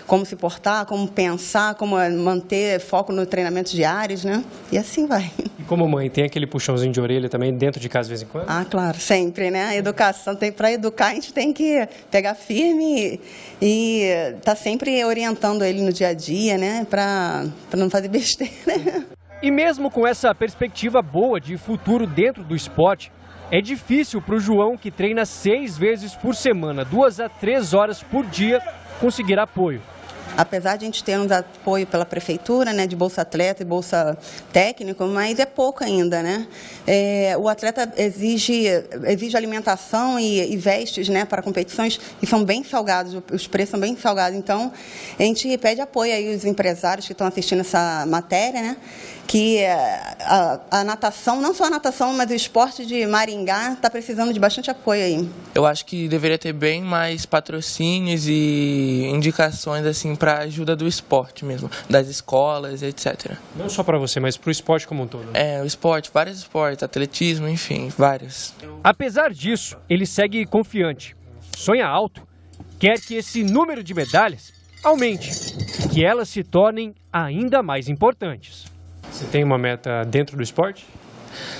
como se portar, como pensar, como manter foco no treinamento diários, né? E assim vai. E como mãe, tem aquele puxãozinho de orelha também dentro de casa de vez em quando? Ah, claro, sempre, né? A educação, para educar a gente tem que pegar firme e tá sempre orientando ele no dia a dia, né, para não fazer besteira. E mesmo com essa perspectiva boa de futuro dentro do esporte, é difícil para o João, que treina 6 vezes por semana, 2 a 3 horas por dia, conseguir apoio. Apesar de a gente ter um apoio pela prefeitura, né, de Bolsa Atleta e Bolsa Técnico, mas é pouco ainda, né? O atleta exige alimentação e vestes, né, para competições, e são bem salgados, os preços são bem salgados. Então, a gente pede apoio aí aos empresários que estão assistindo essa matéria, né? Que a natação, não só a natação, mas o esporte de Maringá está precisando de bastante apoio aí. Eu acho que deveria ter bem mais patrocínios e indicações assim para a ajuda do esporte mesmo, das escolas, etc. Não só para você, mas para o esporte como um todo. O esporte, vários esportes, atletismo, enfim, vários. Apesar disso, ele segue confiante, sonha alto, quer que esse número de medalhas aumente e que elas se tornem ainda mais importantes. Você tem uma meta dentro do esporte?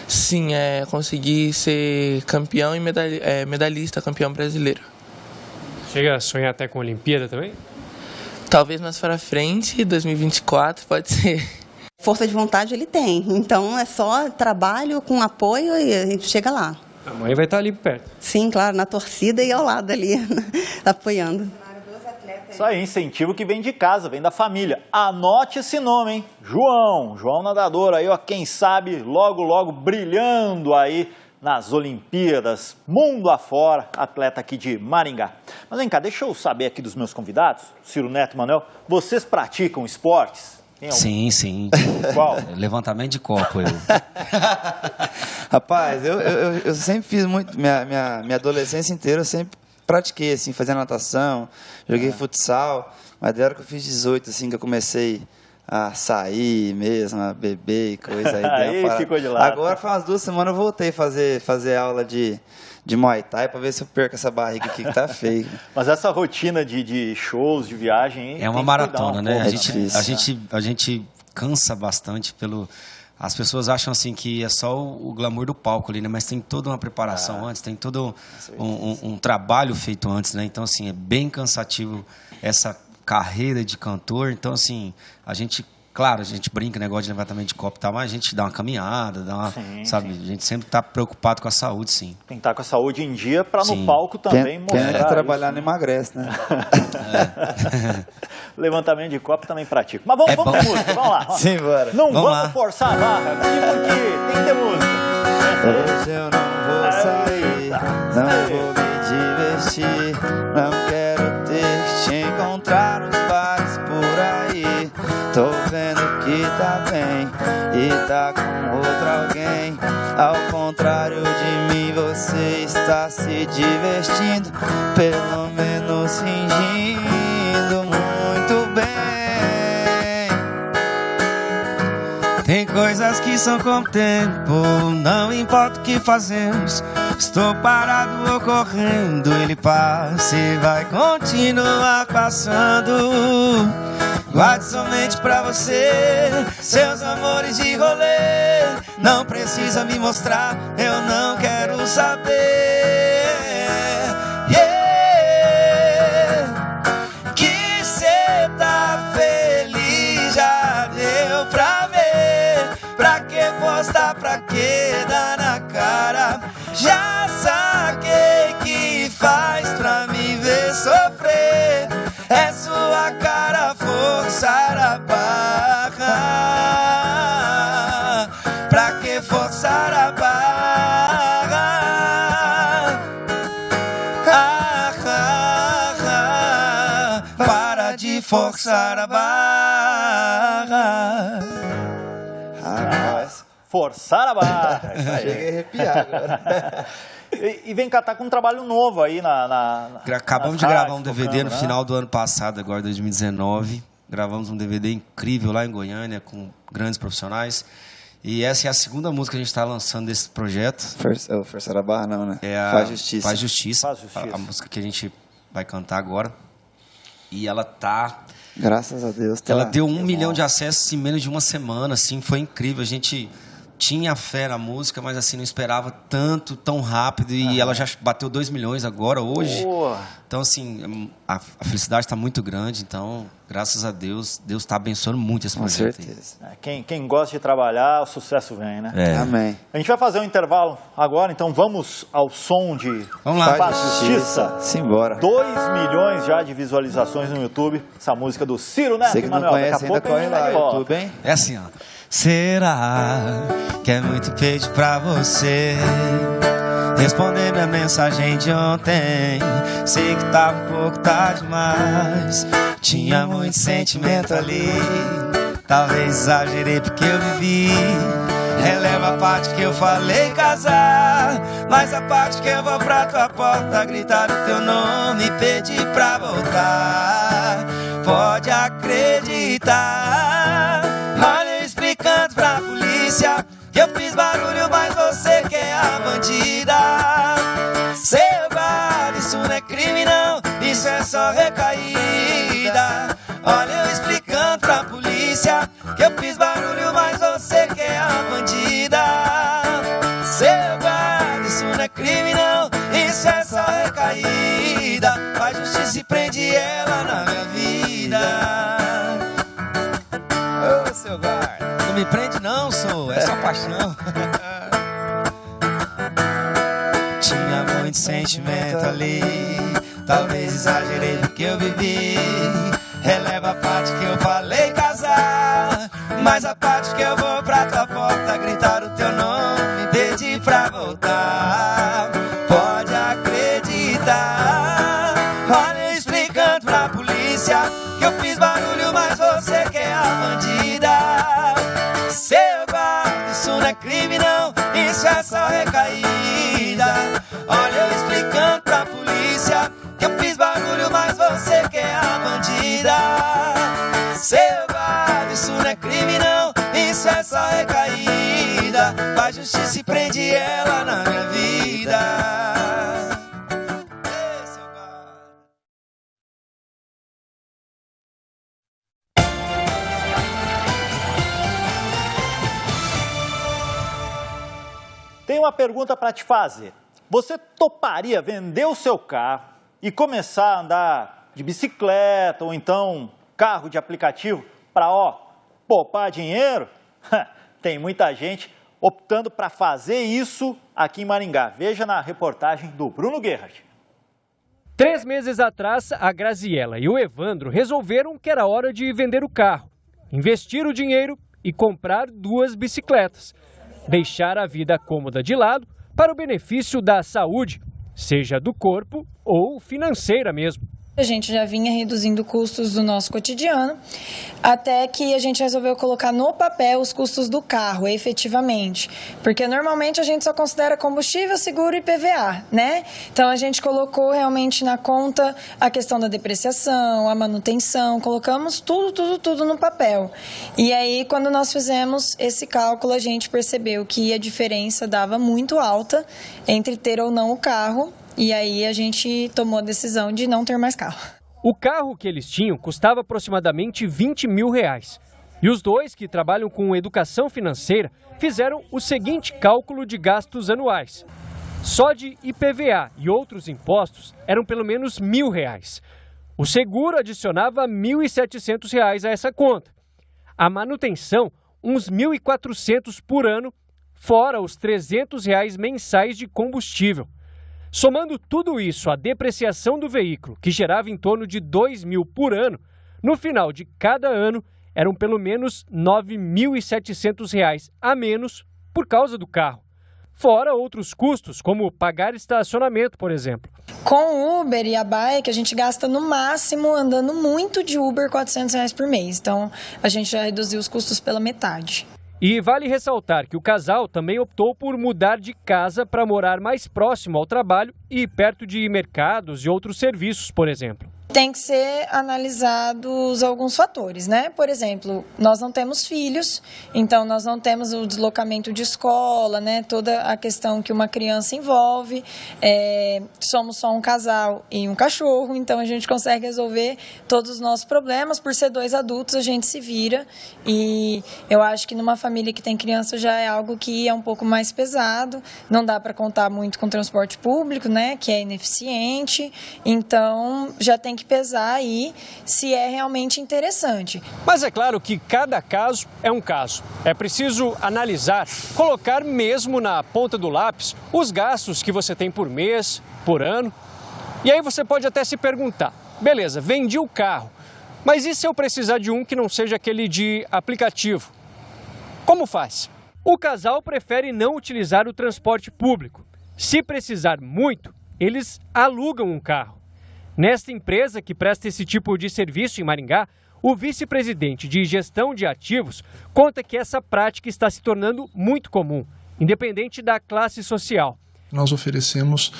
Sim, conseguir ser campeão e medalhista, campeão brasileiro. Chega a sonhar até com a Olimpíada também? Talvez mais para frente, 2024, pode ser. Força de vontade ele tem, então é só trabalho com apoio e a gente chega lá. A mãe vai estar ali perto. Sim, claro, na torcida e ao lado ali, apoiando. Isso aí, incentivo que vem de casa, vem da família. Anote esse nome, hein? João nadador aí, ó, quem sabe logo, logo brilhando aí nas Olimpíadas, mundo afora, atleta aqui de Maringá. Mas vem cá, deixa eu saber aqui dos meus convidados, Ciro Neto e Manuel, vocês praticam esportes? Sim, sim. Qual? Levantamento de copo, eu. Rapaz, eu sempre fiz muito, minha adolescência inteira eu sempre pratiquei, assim, fazia natação, joguei futsal, mas da hora que eu fiz 18, assim, que eu comecei a sair mesmo, a beber e coisa aí. Ficou de lado. Agora, faz umas 2 semanas, eu voltei a fazer aula de Muay Thai para ver se eu perco essa barriga aqui que tá feia. Mas essa rotina de shows, de viagem... É uma maratona, né? A gente cansa bastante pelo... As pessoas acham assim que é só o glamour do palco ali, né? Mas tem toda uma preparação antes, tem todo um trabalho feito antes, né? Então, assim, é bem cansativo essa carreira de cantor. Então, assim, a gente brinca, negócio de levantamento de copo e tal, mas a gente dá uma caminhada, sabe? A gente sempre está preocupado com a saúde, sim. Tem que estar com a saúde em dia para no palco também mostrar. Trabalhar não emagrece, né? Levantamento de copo também pratico. Mas vamos pra música, vamos lá. Sim, bora. Não vamos forçar a barra aqui porque tem que ter música. Hoje eu não vou sair, não vou me divertir, não quero ter que te encontrar nos bares por aí. Tô vendo que tá bem e tá com outro alguém. Ao contrário de mim, você está se divertindo, pelo menos fingindo muito bem. Tem coisas que são com o tempo, não importa o que fazemos. Estou parado ou correndo, ele passa e vai continuar passando. Guarde somente pra você seus amores de rolê. Não precisa me mostrar, eu não quero saber. Que cê tá feliz, já deu pra ver. Pra que postar, pra que dar forçar a barra. Forçar a barra. Cheguei a arrepiar agora. E vem cá, tá com um trabalho novo aí Acabamos de gravar um DVD no final do ano passado, agora 2019. Gravamos um DVD incrível lá em Goiânia, com grandes profissionais. E essa é a segunda música que a gente está lançando desse projeto. Forçar a barra não, né? Faz Justiça. Faz Justiça. A música que a gente vai cantar agora. E ela tá... Graças a Deus. Ela deu 1 milhão de acessos em menos de uma semana, assim, foi incrível. A gente tinha fé na música, mas assim, não esperava tanto, tão rápido. E ela já bateu 2 milhões agora, hoje. Então, assim, a felicidade está muito grande. Então, graças a Deus, Deus está abençoando muito esse projeto. Com certeza. Quem gosta de trabalhar, o sucesso vem, né? Amém. A gente vai fazer um intervalo agora, então vamos ao som de Faz Justiça. Simbora. 2 milhões já de visualizações no YouTube. Essa música do Ciro Neto. Você que não conhece, ainda corre lá, YouTube, hein? É assim, ó. Será que é muito pedir pra você responder minha mensagem de ontem? Sei que tava um pouco tarde demais, tinha muito sentimento ali. Talvez exagerei porque eu vivi. Releva a parte que eu falei casar, mas a parte que eu vou pra tua porta gritar o teu nome e pedir pra voltar. Pode acreditar. Olha eu explicando pra polícia que eu fiz barulho, mas você que é a bandida. Seu guarda, isso não é crime não, isso é só recaída. Olha eu explicando pra polícia que eu fiz barulho, mas você que é a bandida. Seu guarda, isso não é crime não, isso é só recaída. Faz justiça e prende ela na minha vida. Ô, seu guarda, não me prende não, sou, é só paixão. Tinha muito sentimento ali, talvez exagerei porque eu vivi. Releva a parte que eu falei casar, mas a parte que eu vou pra tua porta gritar o teu nome, pedir pra voltar. Pode acreditar. Olha eu explicando pra polícia que eu fiz barulho, mas você que é a bandida. Seu guarda, isso não é crime não, isso é só recaída. Olha eu explicando pra polícia que eu fiz barulho, mas você que é a bandida. Seu guarda, isso não é crime não, isso é só recaída. Faz justiça e prende ela na minha vida. Ei, seu guarda. Tem uma pergunta para te fazer. Você toparia vender o seu carro e começar a andar de bicicleta ou então carro de aplicativo para, poupar dinheiro? Tem muita gente optando para fazer isso aqui em Maringá. Veja na reportagem do Bruno Gerhardt. 3 meses atrás, a Graziela e o Evandro resolveram que era hora de vender o carro, investir o dinheiro e comprar 2 bicicletas. Deixar a vida cômoda de lado para o benefício da saúde, seja do corpo ou financeira mesmo. A gente já vinha reduzindo custos do nosso cotidiano, até que a gente resolveu colocar no papel os custos do carro, efetivamente. Porque normalmente a gente só considera combustível, seguro e PVA, né? Então a gente colocou realmente na conta a questão da depreciação, a manutenção, colocamos tudo no papel. E aí, quando nós fizemos esse cálculo, a gente percebeu que a diferença dava muito alta entre ter ou não o carro. E aí a gente tomou a decisão de não ter mais carro. O carro que eles tinham custava aproximadamente R$20 mil. E os dois que trabalham com educação financeira fizeram o seguinte cálculo de gastos anuais. Só de IPVA e outros impostos eram pelo menos R$1.000. O seguro adicionava R$1.700 a essa conta. A manutenção, uns R$1.400 por ano, fora os R$300 mensais de combustível. Somando tudo isso à depreciação do veículo, que gerava em torno de R$2 mil por ano, no final de cada ano eram pelo menos R$9.700 a menos por causa do carro. fora outros custos, como pagar estacionamento, por exemplo. Com o Uber e a Bike, a gente gasta no máximo, andando muito de Uber, R$400 por mês. Então, a gente já reduziu os custos pela metade. E vale ressaltar que o casal também optou por mudar de casa para morar mais próximo ao trabalho e perto de mercados e outros serviços, por exemplo. Tem que ser analisados alguns fatores, né? Por exemplo, nós não temos filhos, então nós não temos o deslocamento de escola, né? Toda a questão que uma criança envolve. Somos só um casal e um cachorro, então a gente consegue resolver todos os nossos problemas. Por ser 2 adultos, a gente se vira. E eu acho que numa família que tem criança já é algo que é um pouco mais pesado. Não dá para contar muito com transporte público, né? Que é ineficiente. Então, já tem que pesar aí se é realmente interessante. Mas é claro que cada caso é um caso. É preciso analisar, colocar mesmo na ponta do lápis os gastos que você tem por mês, por ano. E aí você pode até se perguntar, beleza, vendi o carro, mas e se eu precisar de um que não seja aquele de aplicativo? Como faz? O casal prefere não utilizar o transporte público. Se precisar muito, eles alugam um carro. Nesta empresa que presta esse tipo de serviço em Maringá, o vice-presidente de gestão de ativos conta que essa prática está se tornando muito comum, independente da classe social. Nós oferecemos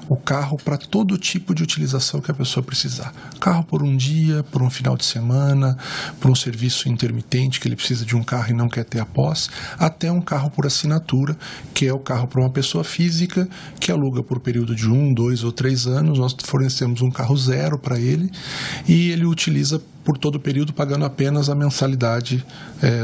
o carro para todo tipo de utilização que a pessoa precisar. Carro por um dia, por um final de semana, por um serviço intermitente que ele precisa de um carro e não quer ter a posse, até um carro por assinatura, que é o carro para uma pessoa física que aluga por período de 1, 2 ou 3 anos. Nós fornecemos um carro zero para ele e ele utiliza por todo o período pagando apenas a mensalidade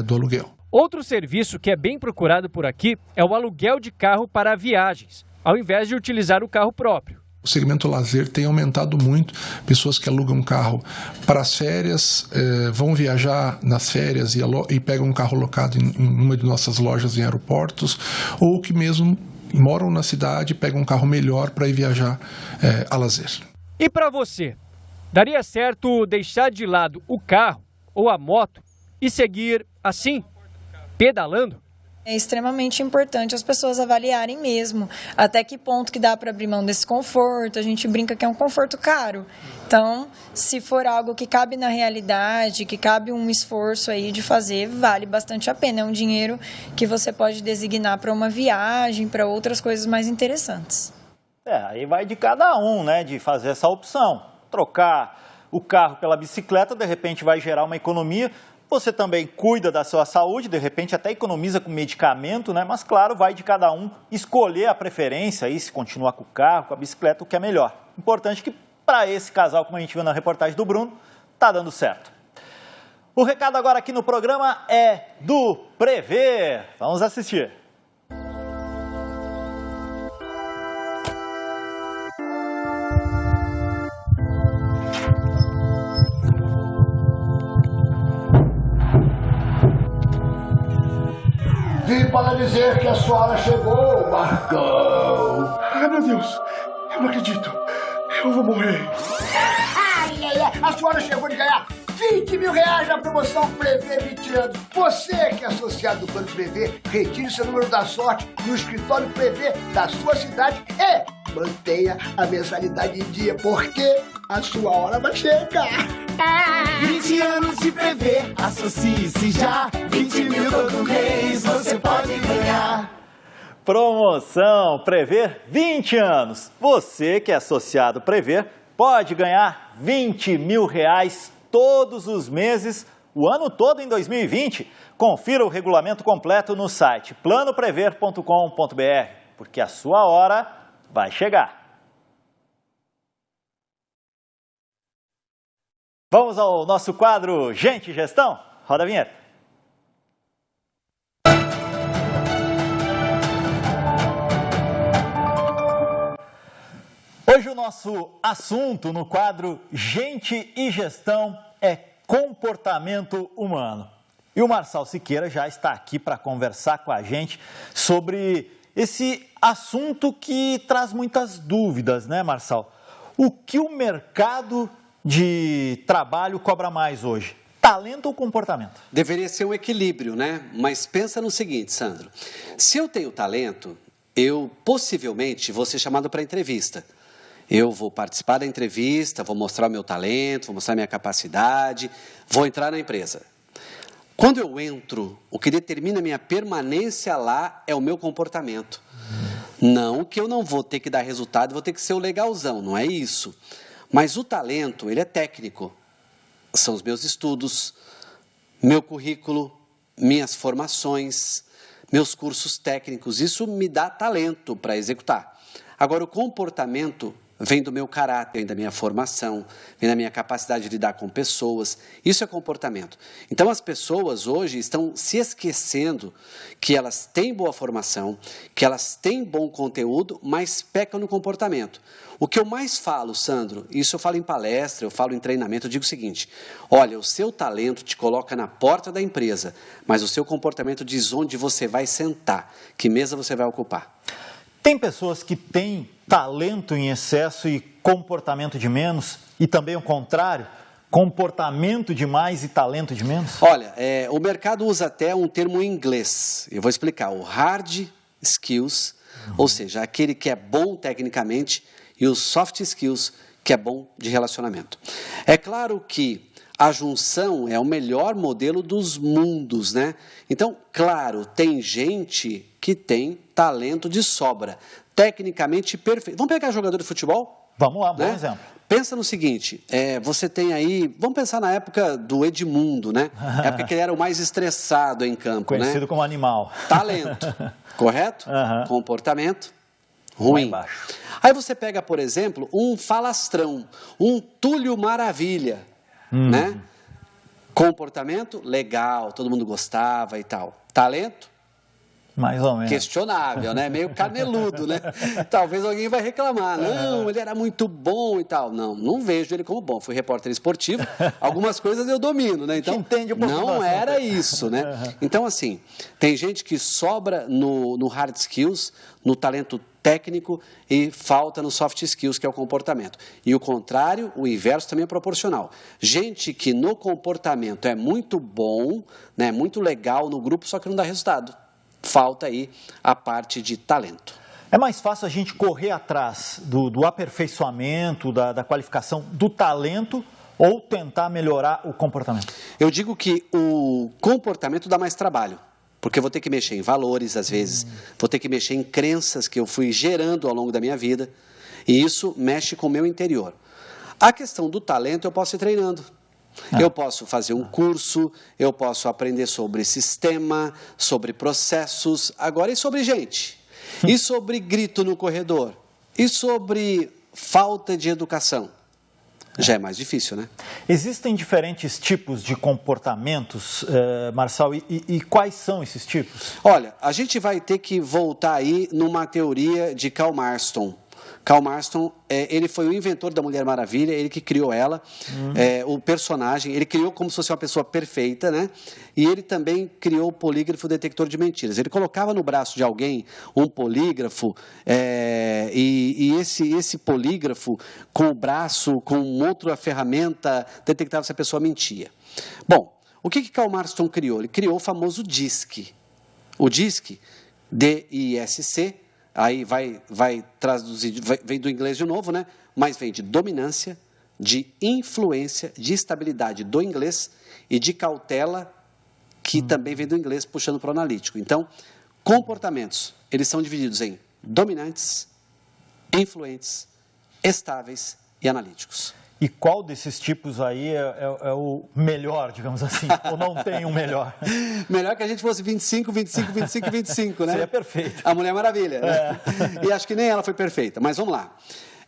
do aluguel. Outro serviço que é bem procurado por aqui é o aluguel de carro para viagens, ao invés de utilizar o carro próprio. O segmento lazer tem aumentado muito, pessoas que alugam um carro para as férias, vão viajar nas férias e pegam um carro locado em uma de nossas lojas em aeroportos, ou que mesmo moram na cidade e pegam um carro melhor para ir viajar a lazer. E para você, daria certo deixar de lado o carro ou a moto e seguir assim, pedalando? É extremamente importante as pessoas avaliarem mesmo até que ponto que dá para abrir mão desse conforto. A gente brinca que é um conforto caro. Então, se for algo que cabe na realidade, que cabe um esforço aí de fazer, vale bastante a pena. É um dinheiro que você pode designar para uma viagem, para outras coisas mais interessantes. Aí vai de cada um, né, de fazer essa opção. Trocar o carro pela bicicleta, de repente vai gerar uma economia. Você também cuida da sua saúde, de repente até economiza com medicamento, né? Mas claro, vai de cada um escolher a preferência, aí, se continuar com o carro, com a bicicleta, o que é melhor. Importante que para esse casal, como a gente viu na reportagem do Bruno, tá dando certo. O recado agora aqui no programa é do Prever. Vamos assistir. Vim para dizer que a sua hora chegou, Marcão. Ai, meu Deus, eu não acredito. Eu vou morrer. A sua hora chegou de ganhar 20 mil reais na promoção Prever 20 anos. Você que é associado do Plano Prever, retire seu número da sorte no escritório Prever da sua cidade e mantenha a mensalidade em dia, porque a sua hora vai chegar. 20 anos de Prever, associe-se já. 20 mil todo mês você pode ganhar. Promoção Prever 20 anos. Você que é associado Prever pode ganhar 20 mil reais todos os meses, o ano todo em 2020. Confira o regulamento completo no site planoprever.com.br, porque a sua hora vai chegar. Vamos ao nosso quadro Gente e Gestão? Roda a vinheta. Hoje o nosso assunto no quadro Gente e Gestão é comportamento humano. E o Marçal Siqueira já está aqui para conversar com a gente sobre esse assunto que traz muitas dúvidas, né, Marçal? O que o mercado de trabalho cobra mais hoje? Talento ou comportamento? Deveria ser um equilíbrio, né? Mas pensa no seguinte, Sandro. Se eu tenho talento, eu possivelmente vou ser chamado para entrevista. Eu vou participar da entrevista, vou mostrar o meu talento, vou mostrar a minha capacidade, vou entrar na empresa. Quando eu entro, o que determina a minha permanência lá é o meu comportamento. Não que eu não vou ter que dar resultado, vou ter que ser o legalzão, não é isso. Mas o talento, ele é técnico. São os meus estudos, meu currículo, minhas formações, meus cursos técnicos. Isso me dá talento para executar. Agora, o comportamento vem do meu caráter, vem da minha formação, vem da minha capacidade de lidar com pessoas. Isso é comportamento. Então, as pessoas hoje estão se esquecendo que elas têm boa formação, que elas têm bom conteúdo, mas pecam no comportamento. O que eu mais falo, Sandro, isso eu falo em palestra, eu falo em treinamento, eu digo o seguinte: olha, o seu talento te coloca na porta da empresa, mas o seu comportamento diz onde você vai sentar, que mesa você vai ocupar. Tem pessoas que têm talento em excesso e comportamento de menos, e também o contrário, comportamento de mais e talento de menos? Olha, o mercado usa até um termo em inglês, eu vou explicar, o hard skills, ou seja, aquele que é bom tecnicamente, e os soft skills, que é bom de relacionamento. É claro que a junção é o melhor modelo dos mundos, né? Então, claro, tem gente que tem talento de sobra, tecnicamente perfeito. Vamos pegar jogador de futebol? Vamos lá, bom exemplo. Pensa no seguinte, você tem aí, vamos pensar na época do Edmundo, né? A época que ele era o mais estressado em campo, conhecido como animal. Talento, correto? Comportamento ruim. Aí você pega, por exemplo, um falastrão, um Túlio Maravilha, né? Comportamento legal, todo mundo gostava e tal. Talento? Mais ou menos. Questionável, né? Meio caneludo, né? Talvez alguém vai reclamar. Não, ele era muito bom e tal. Não, não vejo ele como bom. Fui repórter esportivo, algumas coisas eu domino, né? Então, não era isso, né? Então, assim, tem gente que sobra no hard skills, no talento técnico e falta no soft skills, que é o comportamento. E o contrário, o inverso também é proporcional. Gente que no comportamento é muito bom, né? Muito legal no grupo, só que não dá resultado. Falta aí a parte de talento. É mais fácil a gente correr atrás do aperfeiçoamento, da qualificação do talento ou tentar melhorar o comportamento? Eu digo que o comportamento dá mais trabalho, porque eu vou ter que mexer em valores, às vezes, vou ter que mexer em crenças que eu fui gerando ao longo da minha vida, e isso mexe com o meu interior. A questão do talento eu posso ir treinando. Eu posso fazer um curso, eu posso aprender sobre sistema, sobre processos, agora e sobre gente, e sobre grito no corredor, e sobre falta de educação. Já é mais difícil, né? Existem diferentes tipos de comportamentos, Marçal, e quais são esses tipos? Olha, a gente vai ter que voltar aí numa teoria de Karl Marston. Karl Marston, ele foi o inventor da Mulher Maravilha, ele que criou ela, o personagem, ele criou como se fosse uma pessoa perfeita, né? E ele também criou o polígrafo detector de mentiras. Ele colocava no braço de alguém um polígrafo, e esse polígrafo, com o braço, com outra ferramenta, detectava se a pessoa mentia. Bom, o que Karl Marston criou? Ele criou o famoso DISC. O DISC, D-I-S-C, aí vai traduzir, vem do inglês de novo, né? Mas vem de dominância, de influência, de estabilidade do inglês e de cautela, que também vem do inglês, puxando para o analítico. Então, comportamentos, eles são divididos em dominantes, influentes, estáveis e analíticos. E qual desses tipos aí é o melhor, digamos assim? Ou não tem um melhor? Melhor que a gente fosse 25, 25, 25 e 25, né? Seria perfeito. A Mulher Maravilha, né? E acho que nem ela foi perfeita, mas vamos lá.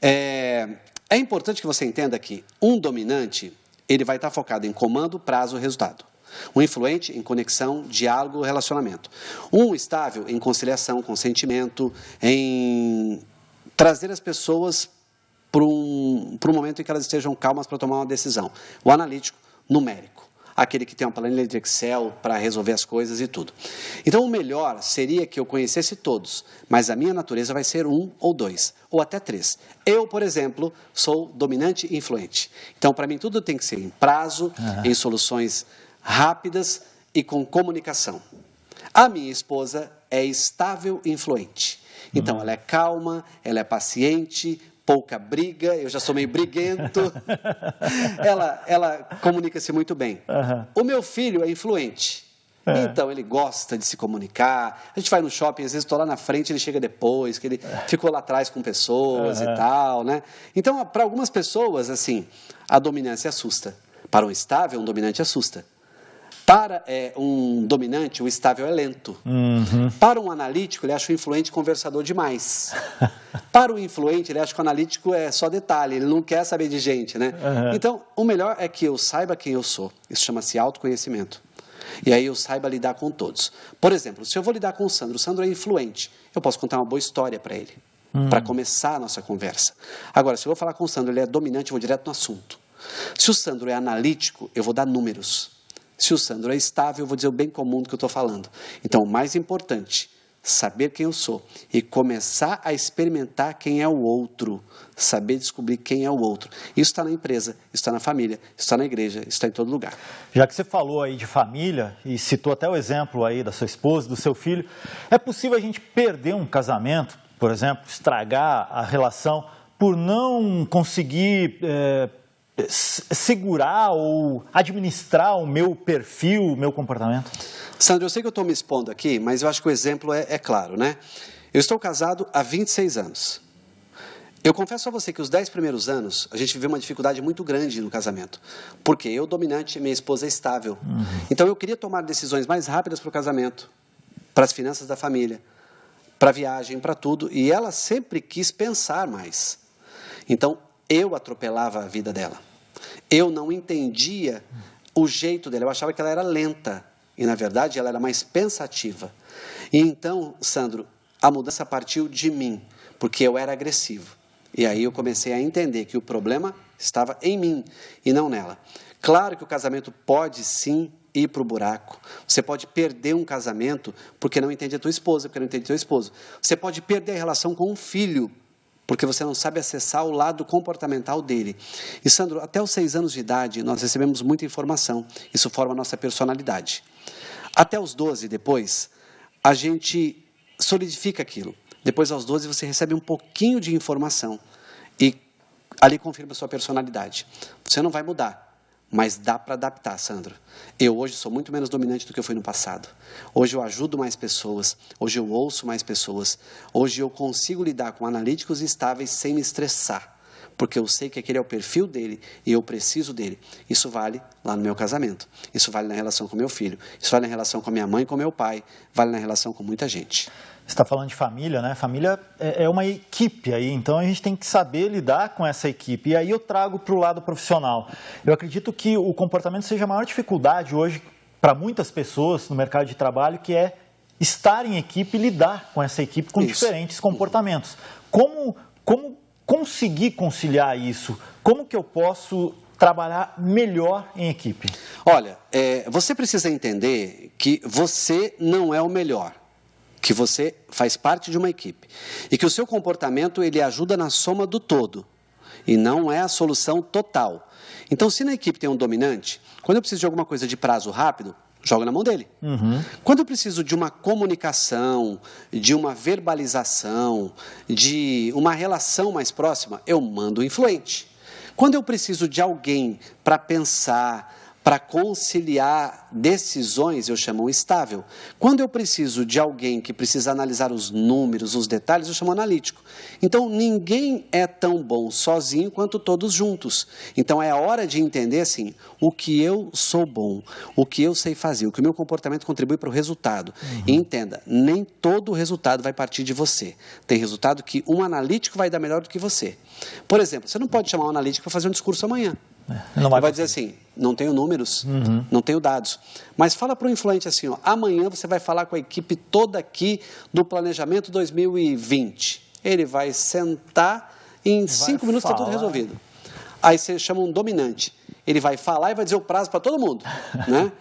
É importante que você entenda que um dominante, ele vai estar focado em comando, prazo, resultado. Um influente em conexão, diálogo, relacionamento. Um estável em conciliação, consentimento, em trazer as pessoas para um momento em que elas estejam calmas para tomar uma decisão. O analítico, numérico. Aquele que tem uma planilha de Excel para resolver as coisas e tudo. Então, o melhor seria que eu conhecesse todos, mas a minha natureza vai ser 1 ou 2, ou até 3. Eu, por exemplo, sou dominante e influente. Então, para mim, tudo tem que ser em prazo, em soluções rápidas e com comunicação. A minha esposa é estável e influente. Então, ela é calma, ela é paciente, pouca briga, eu já sou meio briguento. ela comunica-se muito bem. O meu filho é influente. Então, ele gosta de se comunicar. A gente vai no shopping, às vezes estou lá na frente, ele chega depois, que ele ficou lá atrás com pessoas e tal, né? Então, para algumas pessoas, assim, a dominância assusta. Para um estável, um dominante assusta. Para um dominante, o estável é lento. Para um analítico, ele acha o influente conversador demais. Para o influente, ele acha que o analítico é só detalhe, ele não quer saber de gente, né? Então, o melhor é que eu saiba quem eu sou. Isso chama-se autoconhecimento. E aí eu saiba lidar com todos. Por exemplo, se eu vou lidar com o Sandro é influente, eu posso contar uma boa história para ele, para começar a nossa conversa. Agora, se eu vou falar com o Sandro, ele é dominante, eu vou direto no assunto. Se o Sandro é analítico, eu vou dar números. Se o Sandro é estável, eu vou dizer o bem comum do que eu estou falando. Então, o mais importante, saber quem eu sou e começar a experimentar quem é o outro, saber descobrir quem é o outro. Isso está na empresa, isso está na família, isso está na igreja, isso está em todo lugar. Já que você falou aí de família e citou até o exemplo aí da sua esposa, do seu filho, é possível a gente perder um casamento, por exemplo, estragar a relação por não conseguir segurar ou administrar o meu perfil, o meu comportamento? Sandro, eu sei que eu estou me expondo aqui, mas eu acho que o exemplo é claro, né? Eu estou casado há 26 anos. Eu confesso a você que os 10 primeiros anos, a gente viveu uma dificuldade muito grande no casamento. Porque eu dominante e minha esposa é estável. Então eu queria tomar decisões mais rápidas para o casamento, para as finanças da família, para a viagem, para tudo. E ela sempre quis pensar mais. Então eu atropelava a vida dela. Eu não entendia o jeito dela. Eu achava que ela era lenta. E, na verdade, ela era mais pensativa. E então, Sandro, a mudança partiu de mim, porque eu era agressivo. E aí eu comecei a entender que o problema estava em mim e não nela. Claro que o casamento pode, sim, ir para o buraco. Você pode perder um casamento porque não entende a tua esposa, porque não entende o teu esposo. Você pode perder a relação com um filho, porque você não sabe acessar o lado comportamental dele. E, Sandro, até os 6 anos de idade, nós recebemos muita informação. Isso forma a nossa personalidade. Até os 12, depois, a gente solidifica aquilo. Depois, aos 12, você recebe um pouquinho de informação. E ali confirma a sua personalidade. Você não vai mudar, mas dá para adaptar, Sandro. Eu hoje sou muito menos dominante do que eu fui no passado. Hoje eu ajudo mais pessoas, hoje eu ouço mais pessoas, hoje eu consigo lidar com analíticos estáveis sem me estressar, porque eu sei que aquele é o perfil dele e eu preciso dele. Isso vale lá no meu casamento, isso vale na relação com meu filho, isso vale na relação com a minha mãe e com meu pai, vale na relação com muita gente. Você está falando de família, né? Família é uma equipe aí, então a gente tem que saber lidar com essa equipe. E aí eu trago para o lado profissional. Eu acredito que o comportamento seja a maior dificuldade hoje para muitas pessoas no mercado de trabalho, que é estar em equipe e lidar com essa equipe com diferentes comportamentos. Como conseguir conciliar isso? Como que eu posso trabalhar melhor em equipe? Olha, você precisa entender que você não é o melhor, que você faz parte de uma equipe e que o seu comportamento ele ajuda na soma do todo e não é a solução total. Então, se na equipe tem um dominante, quando eu preciso de alguma coisa de prazo rápido, jogo na mão dele. Quando eu preciso de uma comunicação, de uma verbalização, de uma relação mais próxima, eu mando o influente. Quando eu preciso de alguém para pensar, para conciliar decisões, eu chamo o estável. Quando eu preciso de alguém que precisa analisar os números, os detalhes, eu chamo analítico. Então, ninguém é tão bom sozinho quanto todos juntos. Então, é a hora de entender, assim, o que eu sou bom, o que eu sei fazer, o que o meu comportamento contribui para o resultado. E entenda, nem todo resultado vai partir de você. Tem resultado que um analítico vai dar melhor do que você. Por exemplo, você não pode chamar um analítico para fazer um discurso amanhã. Ele vai dizer assim, não tenho números, não tenho dados. Mas fala para o influente assim, ó, amanhã você vai falar com a equipe toda aqui do Planejamento 2020. Ele vai sentar e em 5 minutos está tudo resolvido. Aí você chama um dominante. Ele vai falar e vai dizer o prazo para todo mundo, né?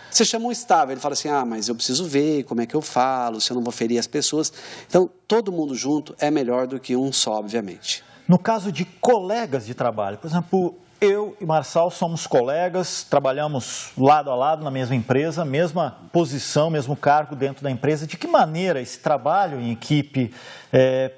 Você chama um estável, ele fala assim, mas eu preciso ver como é que eu falo, se eu não vou ferir as pessoas. Então, todo mundo junto é melhor do que um só, obviamente. No caso de colegas de trabalho, por exemplo, eu e Marçal somos colegas, trabalhamos lado a lado na mesma empresa, mesma posição, mesmo cargo dentro da empresa. De que maneira esse trabalho em equipe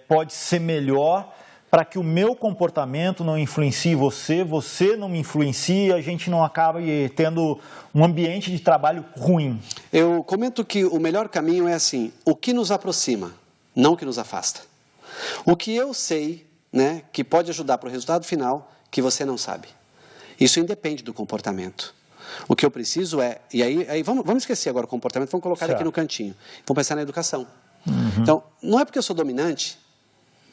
pode ser melhor para que o meu comportamento não influencie você, você não me influencie e a gente não acabe tendo um ambiente de trabalho ruim? Eu comento que o melhor caminho é assim, o que nos aproxima, não o que nos afasta. O que eu sei, né, que pode ajudar para o resultado final, que você não sabe. Isso independe do comportamento. O que eu preciso é... E aí vamos esquecer agora o comportamento, vamos colocar ele aqui no cantinho. Vamos pensar na educação. Então, não é porque eu sou dominante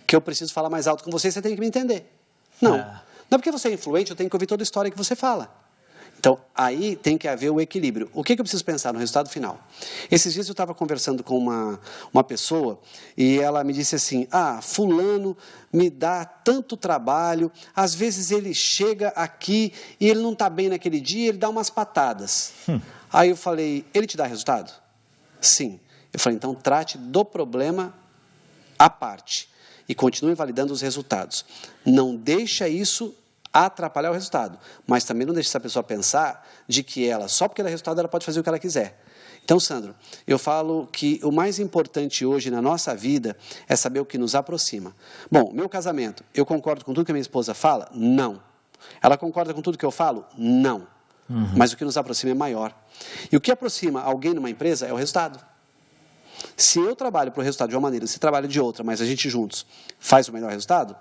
que eu preciso falar mais alto com você e você tem que me entender. Não. Não é porque você é influente, eu tenho que ouvir toda a história que você fala. Então, aí tem que haver o equilíbrio. O que eu preciso pensar no resultado final? Esses dias eu estava conversando com uma pessoa e ela me disse assim, fulano me dá tanto trabalho, às vezes ele chega aqui e ele não está bem naquele dia, ele dá umas patadas. Aí eu falei, ele te dá resultado? Sim. Eu falei, então trate do problema à parte e continue validando os resultados. Não deixa isso atrapalhar o resultado, mas também não deixa essa pessoa pensar de que ela, só porque ela é resultado, ela pode fazer o que ela quiser. Então, Sandro, eu falo que o mais importante hoje na nossa vida é saber o que nos aproxima. Bom, meu casamento, eu concordo com tudo que a minha esposa fala? Não. Ela concorda com tudo que eu falo? Não. Mas o que nos aproxima é maior. E o que aproxima alguém numa empresa é o resultado. Se eu trabalho para o resultado de uma maneira, você trabalha de outra, mas a gente juntos faz o melhor resultado,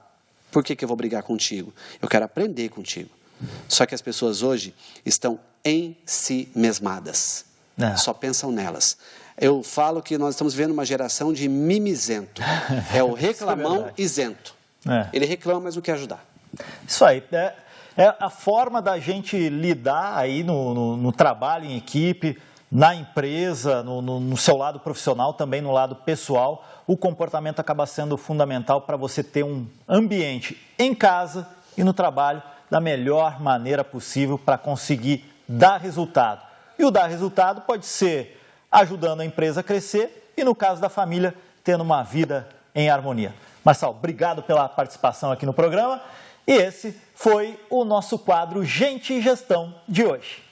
por que eu vou brigar contigo? Eu quero aprender contigo. Só que as pessoas hoje estão em si mesmadas. Só pensam nelas. Eu falo que nós estamos vivendo uma geração de mimizento. É o reclamão isento. Ele reclama, mas não quer ajudar. Isso aí. É a forma da gente lidar aí no trabalho em equipe, na empresa, no seu lado profissional, também no lado pessoal. O comportamento acaba sendo fundamental para você ter um ambiente em casa e no trabalho da melhor maneira possível para conseguir dar resultado. E o dar resultado pode ser ajudando a empresa a crescer e, no caso da família, tendo uma vida em harmonia. Marçal, obrigado pela participação aqui no programa. E esse foi o nosso quadro Gente e Gestão de hoje.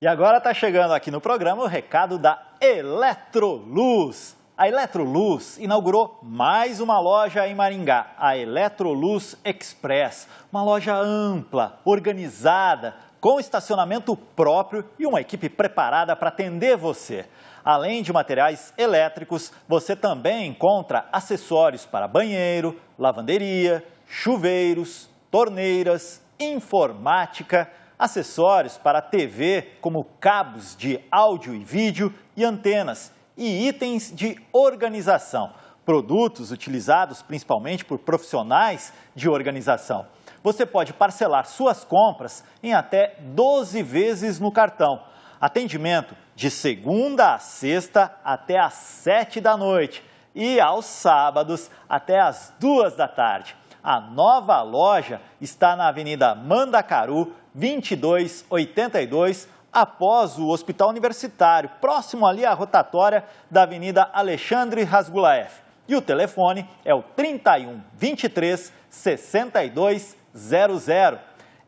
E agora está chegando aqui no programa o recado da Eletroluz. A Eletroluz inaugurou mais uma loja em Maringá, a Eletroluz Express. Uma loja ampla, organizada, com estacionamento próprio e uma equipe preparada para atender você. Além de materiais elétricos, você também encontra acessórios para banheiro, lavanderia, chuveiros, torneiras, informática, acessórios para TV, como cabos de áudio e vídeo e antenas, e itens de organização, produtos utilizados principalmente por profissionais de organização. Você pode parcelar suas compras em até 12 vezes no cartão. Atendimento de segunda a sexta até às 7 da noite e aos sábados até às 2 da tarde. A nova loja está na Avenida Mandacaru, 2282, após o Hospital Universitário, próximo ali à rotatória da Avenida Alexandre Rasgulaeff. E o telefone é o 31 23 6200.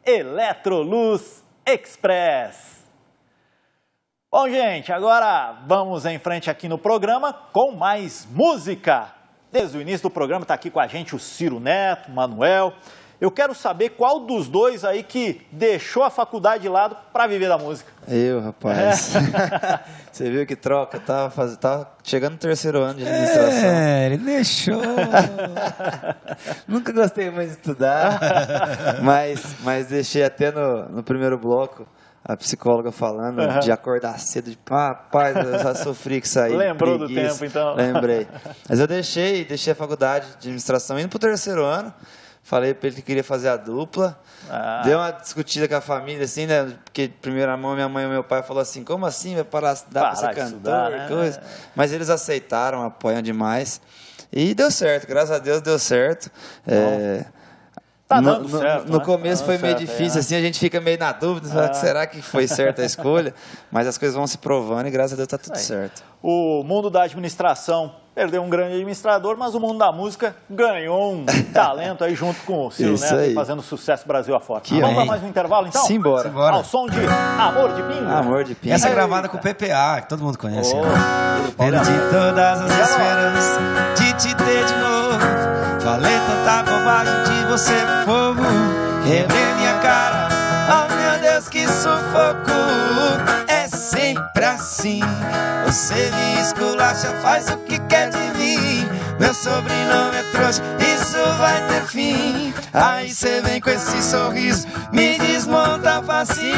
Eletroluz Express. Bom, gente, agora vamos em frente aqui no programa com mais música. Desde o início do programa está aqui com a gente o Ciro Neto, o Manuel. Eu quero saber qual dos dois aí que deixou a faculdade de lado para viver da música. Eu, rapaz. Você viu que troca? Tava chegando no 3º ano de administração. Ele deixou. Nunca gostei muito de estudar. mas deixei até no primeiro bloco a psicóloga falando de acordar cedo. Rapaz, eu já sofri com isso aí. Lembrou do tempo, então? Lembrei. Mas eu deixei a faculdade de administração indo pro 3º ano. Falei pra ele que queria fazer a dupla. Deu uma discutida com a família, assim, né? Porque, primeira mão, minha mãe e meu pai falaram assim, como assim? Vai parar pra ser cantor, estudar, né? Coisa. Mas eles aceitaram, apoiam demais. E deu certo, graças a Deus deu certo. Tá dando certo, no né? começo foi meio certo, difícil, assim, a gente fica meio na dúvida, será que foi certa a escolha? Mas as coisas vão se provando e graças a Deus tá tudo certo. O mundo da administração perdeu um grande administrador, mas o mundo da música ganhou um talento aí junto com o Ciro Neto, fazendo sucesso Brasil afora. Vamos para mais um intervalo, então? Simbora. Ao som de Amor de Pinga. Amor de Pinga. Essa é gravada com o PPA, que todo mundo conhece. Perdi todas as esperanças de te ter de novo. Falei tanta bobagem de você, povo. Rever minha cara, oh meu Deus, que sufoco. É sempre assim, você me esculacha, faz o que quer de mim. Meu sobrenome é trouxa, isso vai ter fim. Aí cê vem com esse sorriso, me desmonta facinho.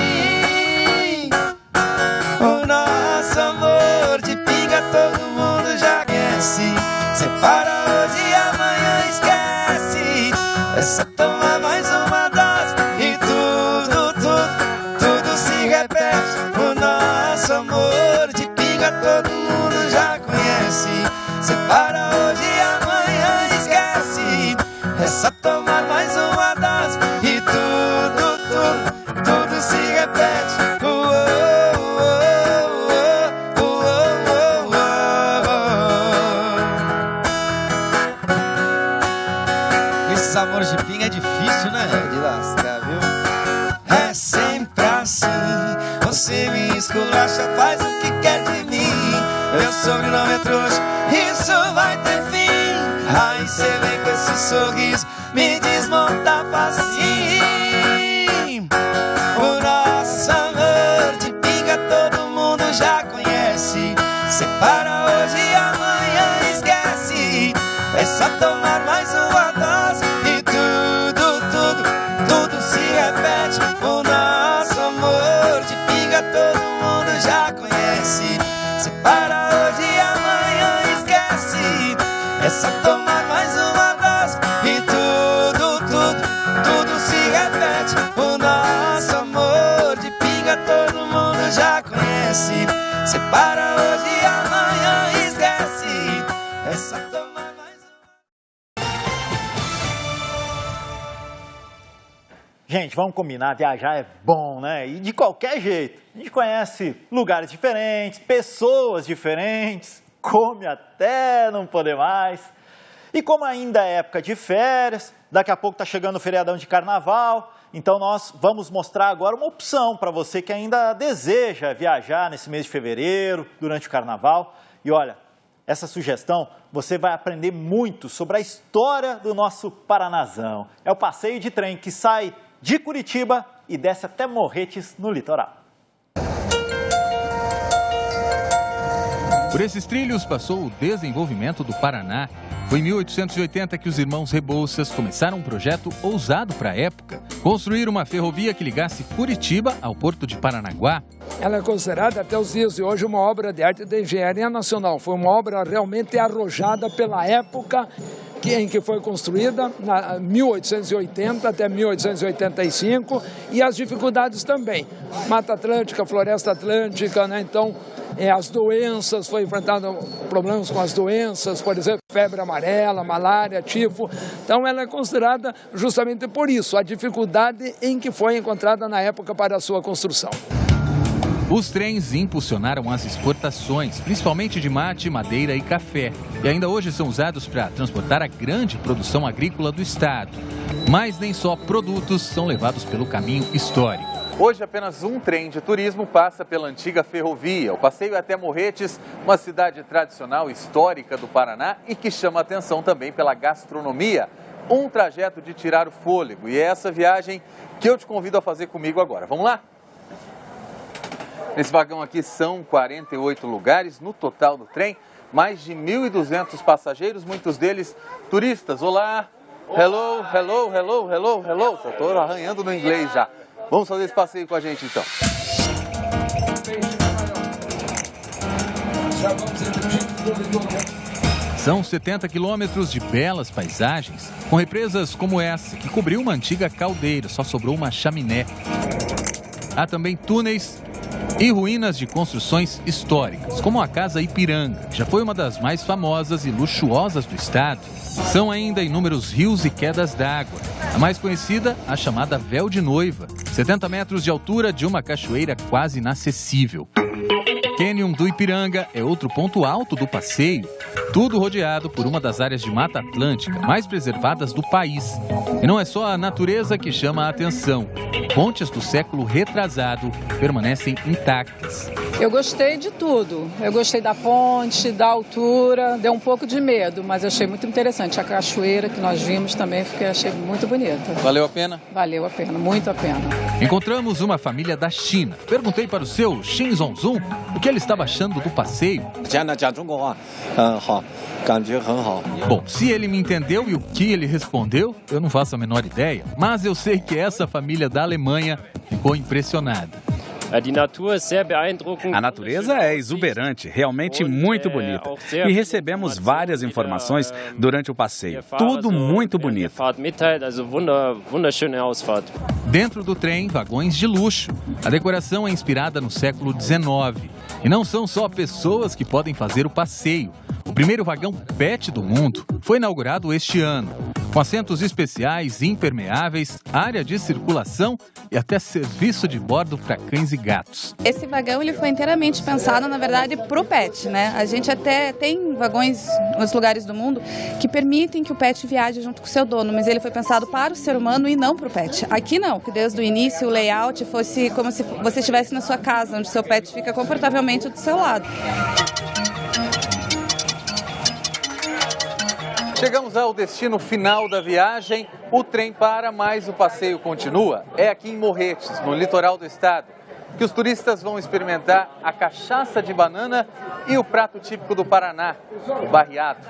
O nosso amor de pinga todo mundo já conhece. Separa hoje e amanhã esquece. É só tomar mais uma dose e tudo se repete. O nosso amor de pinga todo mundo já conhece. Separa hoje e amanhã esquece. É só tomar mais uma dose e tudo se repete. Esses amores de pinga é difícil, né? De lascar, viu? É sempre assim, você me esculacha, faz o que quer de mim. Meu sobrenome é trouxa, isso vai ter fim. Aí cê vem com esse sorriso, me desmonta facinho. O nosso amor de pinga todo mundo já conhece. Separa hoje e amanhã esquece. É só tomar mais uma dose e tudo se repete. O nosso amor de pinga todo mundo já conhece. Separa hoje e amanhã esquece. É só tomar mais uma dose e tudo se repete. O nosso amor de pinga todo mundo já conhece. Separa hoje e amanhã esquece. É só tomar mais uma. Gente, vamos combinar, viajar é bom, né? E de qualquer jeito. A gente conhece lugares diferentes, pessoas diferentes, come até não poder mais. E como ainda é época de férias, daqui a pouco está chegando o feriadão de carnaval, então nós vamos mostrar agora uma opção para você que ainda deseja viajar nesse mês de fevereiro, durante o carnaval. E olha, essa sugestão, você vai aprender muito sobre a história do nosso Paranazão. É o passeio de trem que sai de Curitiba e desce até Morretes, no litoral. Por esses trilhos passou o desenvolvimento do Paraná. Foi em 1880 que os irmãos Rebouças começaram um projeto ousado para a época. Construir uma ferrovia que ligasse Curitiba ao porto de Paranaguá. Ela é considerada até os dias de hoje uma obra de arte da engenharia nacional. Foi uma obra realmente arrojada pela época em que foi construída, na 1880 até 1885, e as dificuldades também. Mata Atlântica, Floresta Atlântica, né? Então, as doenças, foi enfrentado problemas com as doenças, por exemplo, febre amarela, malária, tifo. Então, ela é considerada justamente por isso, a dificuldade em que foi encontrada na época para a sua construção. Os trens impulsionaram as exportações, principalmente de mate, madeira e café. E ainda hoje são usados para transportar a grande produção agrícola do estado. Mas nem só produtos são levados pelo caminho histórico. Hoje, apenas um trem de turismo passa pela antiga ferrovia. O passeio é até Morretes, uma cidade tradicional histórica do Paraná e que chama atenção também pela gastronomia. Um trajeto de tirar o fôlego. E é essa viagem que eu te convido a fazer comigo agora. Vamos lá? Nesse vagão aqui são 48 lugares no total do trem, mais de 1.200 passageiros, muitos deles turistas. Olá, hello, hello, hello, hello, hello. Só estou arranhando no inglês já. Vamos fazer esse passeio com a gente então. São 70 quilômetros de belas paisagens, com represas como essa, que cobriu uma antiga caldeira, só sobrou uma chaminé. Há também túneis E ruínas de construções históricas, como a Casa Ipiranga, que já foi uma das mais famosas e luxuosas do estado. São ainda inúmeros rios e quedas d'água. A mais conhecida, a chamada Véu de Noiva, 70 metros de altura de uma cachoeira quase inacessível. O Cânion do Ipiranga é outro ponto alto do passeio, tudo rodeado por uma das áreas de Mata Atlântica mais preservadas do país. E não é só a natureza que chama a atenção. Pontes do século retrasado permanecem intactas. Eu gostei de tudo. Eu gostei da ponte, da altura, deu um pouco de medo, mas eu achei muito interessante. A cachoeira que nós vimos também, achei muito bonita. Valeu a pena? Valeu a pena, muito a pena. Encontramos uma família da China. Perguntei para o seu Xin Zongzun o que ele estava achando do passeio. Bom, se ele me entendeu e o que ele respondeu, eu não faço a menor ideia. Mas eu sei que essa família da Alemanha ficou impressionada. A natureza é exuberante, realmente muito bonita. E recebemos várias informações durante o passeio. Tudo muito bonito. Dentro do trem, vagões de luxo. A decoração é inspirada no século XIX. E não são só pessoas que podem fazer o passeio. O primeiro vagão PET do mundo foi inaugurado este ano, com assentos especiais, impermeáveis, área de circulação e até serviço de bordo para cães e gatos. Esse vagão ele foi inteiramente pensado, na verdade, para o pet, né? A gente até tem vagões nos lugares do mundo que permitem que o pet viaje junto com o seu dono, mas ele foi pensado para o ser humano e não para o pet. Aqui não, que desde o início o layout fosse como se você estivesse na sua casa, onde o seu pet fica confortavelmente do seu lado. Chegamos ao destino final da viagem. O trem para, mas o passeio continua. É aqui em Morretes, no litoral do estado, que os turistas vão experimentar a cachaça de banana e o prato típico do Paraná, o barreado.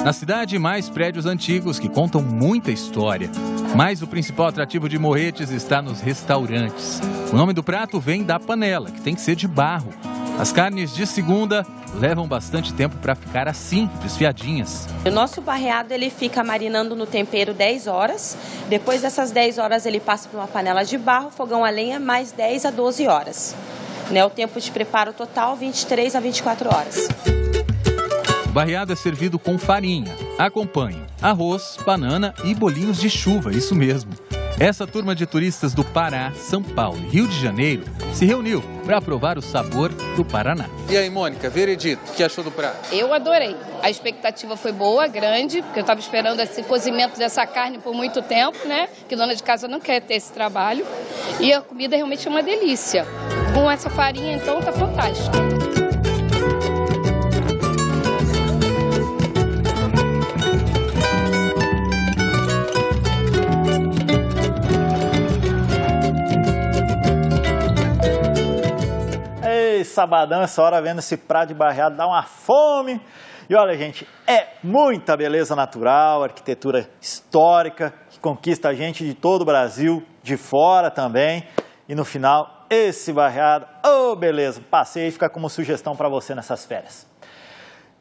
Na cidade, mais prédios antigos que contam muita história. Mas o principal atrativo de Morretes está nos restaurantes. O nome do prato vem da panela, que tem que ser de barro. As carnes de segunda levam bastante tempo para ficar assim, desfiadinhas. O nosso barreado ele fica marinando no tempero 10 horas. Depois dessas 10 horas ele passa por uma panela de barro, fogão a lenha, mais 10 a 12 horas. O tempo de preparo total, 23 a 24 horas. O barreado é servido com farinha. Acompanha arroz, banana e bolinhos de chuva, isso mesmo. Essa turma de turistas do Pará, São Paulo e Rio de Janeiro se reuniu para provar o sabor do Paraná. E aí, Mônica, veredito, o que achou do prato? Eu adorei. A expectativa foi boa, grande, porque eu estava esperando esse cozimento dessa carne por muito tempo, né? Que dona de casa não quer ter esse trabalho. E a comida realmente é uma delícia. Com essa farinha, então, tá fantástico. Sabadão, essa hora vendo esse prato de barreado dá uma fome. E olha, gente, é muita beleza natural, arquitetura histórica que conquista a gente de todo o Brasil, de fora também. E no final, esse barreado, beleza, passei e fica como sugestão para você nessas férias.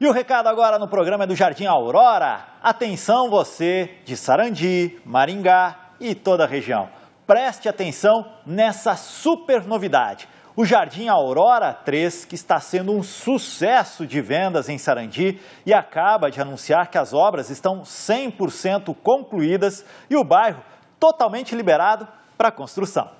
E o recado agora no programa é do Jardim Aurora. Atenção você de Sarandi, Maringá e toda a região. Preste atenção nessa super novidade. O Jardim Aurora 3, que está sendo um sucesso de vendas em Sarandi e acaba de anunciar que as obras estão 100% concluídas e o bairro totalmente liberado para construção.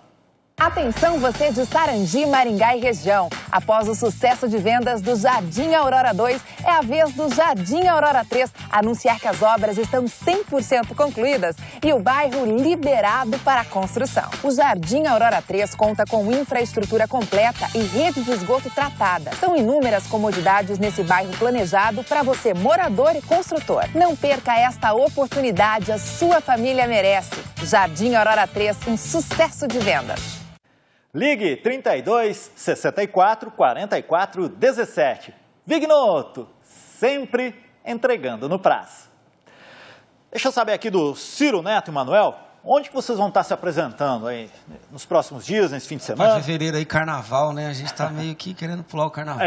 Atenção você de Sarandi, Maringá e região. Após o sucesso de vendas do Jardim Aurora 2, é a vez do Jardim Aurora 3 anunciar que as obras estão 100% concluídas e o bairro liberado para a construção. O Jardim Aurora 3 conta com infraestrutura completa e rede de esgoto tratada. São inúmeras comodidades nesse bairro planejado para você, morador e construtor. Não perca esta oportunidade, a sua família merece. Jardim Aurora 3, um sucesso de vendas. Ligue 32 64 44 17. Vignoto, sempre entregando no prazo. Deixa eu saber aqui do Ciro Neto e Manuel. onde que vocês vão estar se apresentando aí nos próximos dias, nesse fim de semana? Fevereiro aí, carnaval, né? A gente tá meio que querendo pular o carnaval.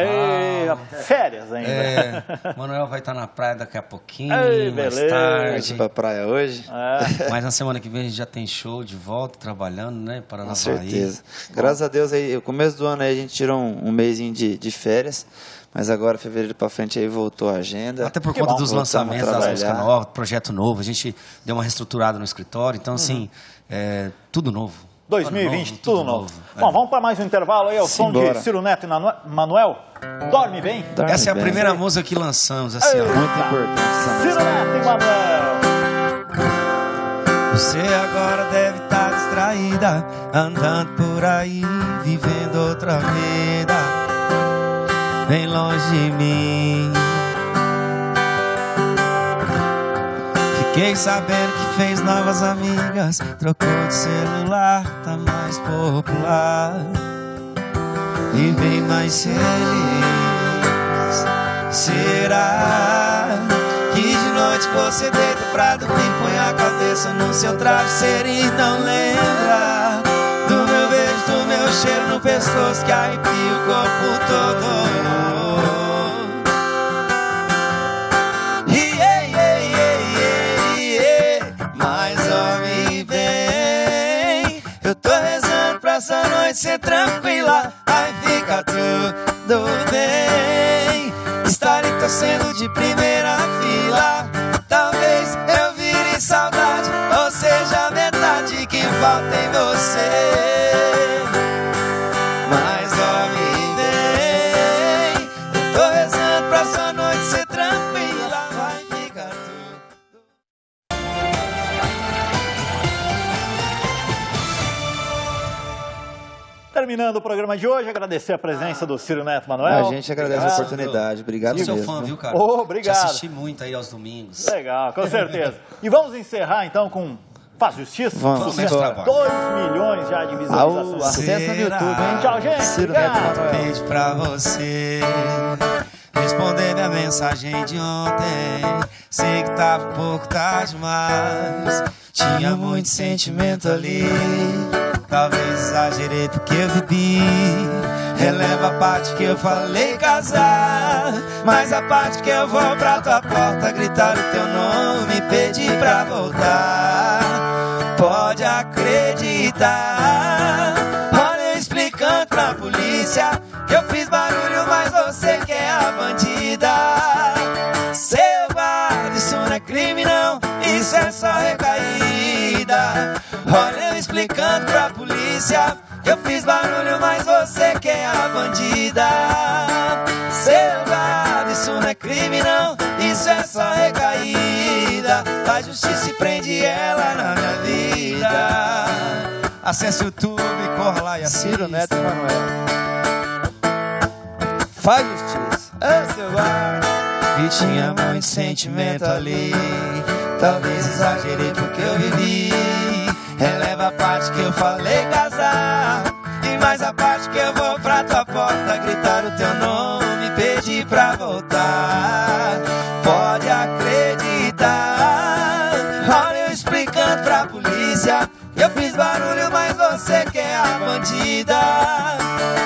Férias ainda. Manuel vai estar na praia daqui a pouquinho, mais beleza. tarde. Pra praia hoje? Mas na semana que vem a gente já tem show de volta, trabalhando, né? Com certeza. Graças a Deus, aí, o começo do ano aí a gente tirou um mêsinho de férias. Mas agora, fevereiro para frente, aí voltou a agenda. Até por conta dos lançamentos das músicas novas, projeto novo. A gente deu uma reestruturada no escritório. Então, assim, tudo novo. 2020, tudo novo. Bom, vamos para mais um intervalo aí. O som de Ciro Neto e Manuel. Dorme bem? Essa é a primeira música que lançamos. Assim, muito importante. Ciro Neto e Manuel. Você agora deve estar distraída, andando por aí, vivendo outra vida, bem longe de mim. Fiquei sabendo que fez novas amigas, trocou de celular, tá mais popular e bem mais feliz. Será que de noite você deita pra dormir, põe a cabeça no seu travesseiro e não lembra do meu beijo, do meu cheiro no pescoço que arrepia o corpo todo? Mas dorme bem, eu tô rezando pra essa noite ser tranquila, vai ficar tudo bem. Estarei torcendo de primeira fila, talvez eu vire saudade, ou seja, a metade que falta em você. Mas dorme bem, eu tô rezando pra essa noite ser tranquila, vai ficar tudo. Terminando o programa de hoje, agradecer a presença do Ciro Neto, Manuel. A gente agradece a oportunidade. Obrigado mesmo. Sou fã, viu, cara? Obrigado. Te assisti muito aí aos domingos. Legal, com certeza. E vamos encerrar então com Faz Justiça. Vamos. 2 milhões já de visualizações. Acessa no YouTube, hein? Tchau, gente. Ciro Neto, Manuel. Beijo pra você responder minha mensagem de ontem. Sei que tava um pouco tarde, mas tinha muito sentimento ali. Talvez exagerei porque eu bebi. Releva a parte que eu falei casar, mas a parte que eu vou pra tua porta gritar o teu nome, pedir pra voltar. Pode acreditar. Olha eu explicando pra polícia que eu fiz barulho, mas você que é a bandida. Seu guarda, isso não é crime não, isso é só recaída. Olha eu explicando pra polícia que eu fiz barulho, mas você que é a bandida. Seu guarda, isso não é crime não, isso é só recaída. A justiça prende ela na minha vida. Acesse o YouTube, corra lá e assista. Ciro Neto e Manuel. Faz Justiça. É seu guarda. E tinha muito sentimento ali, talvez exagerei porque eu vivi. Releva a parte que eu falei casar, e mais a parte que eu vou pra tua porta gritar o teu nome, pedir pra voltar. Pode acreditar. Olha eu explicando pra polícia que eu fiz barulho, mas você que é a bandida.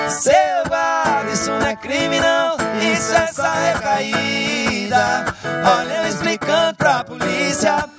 Seu guarda, isso não é crime não, isso é só recaída. Olha eu explicando pra polícia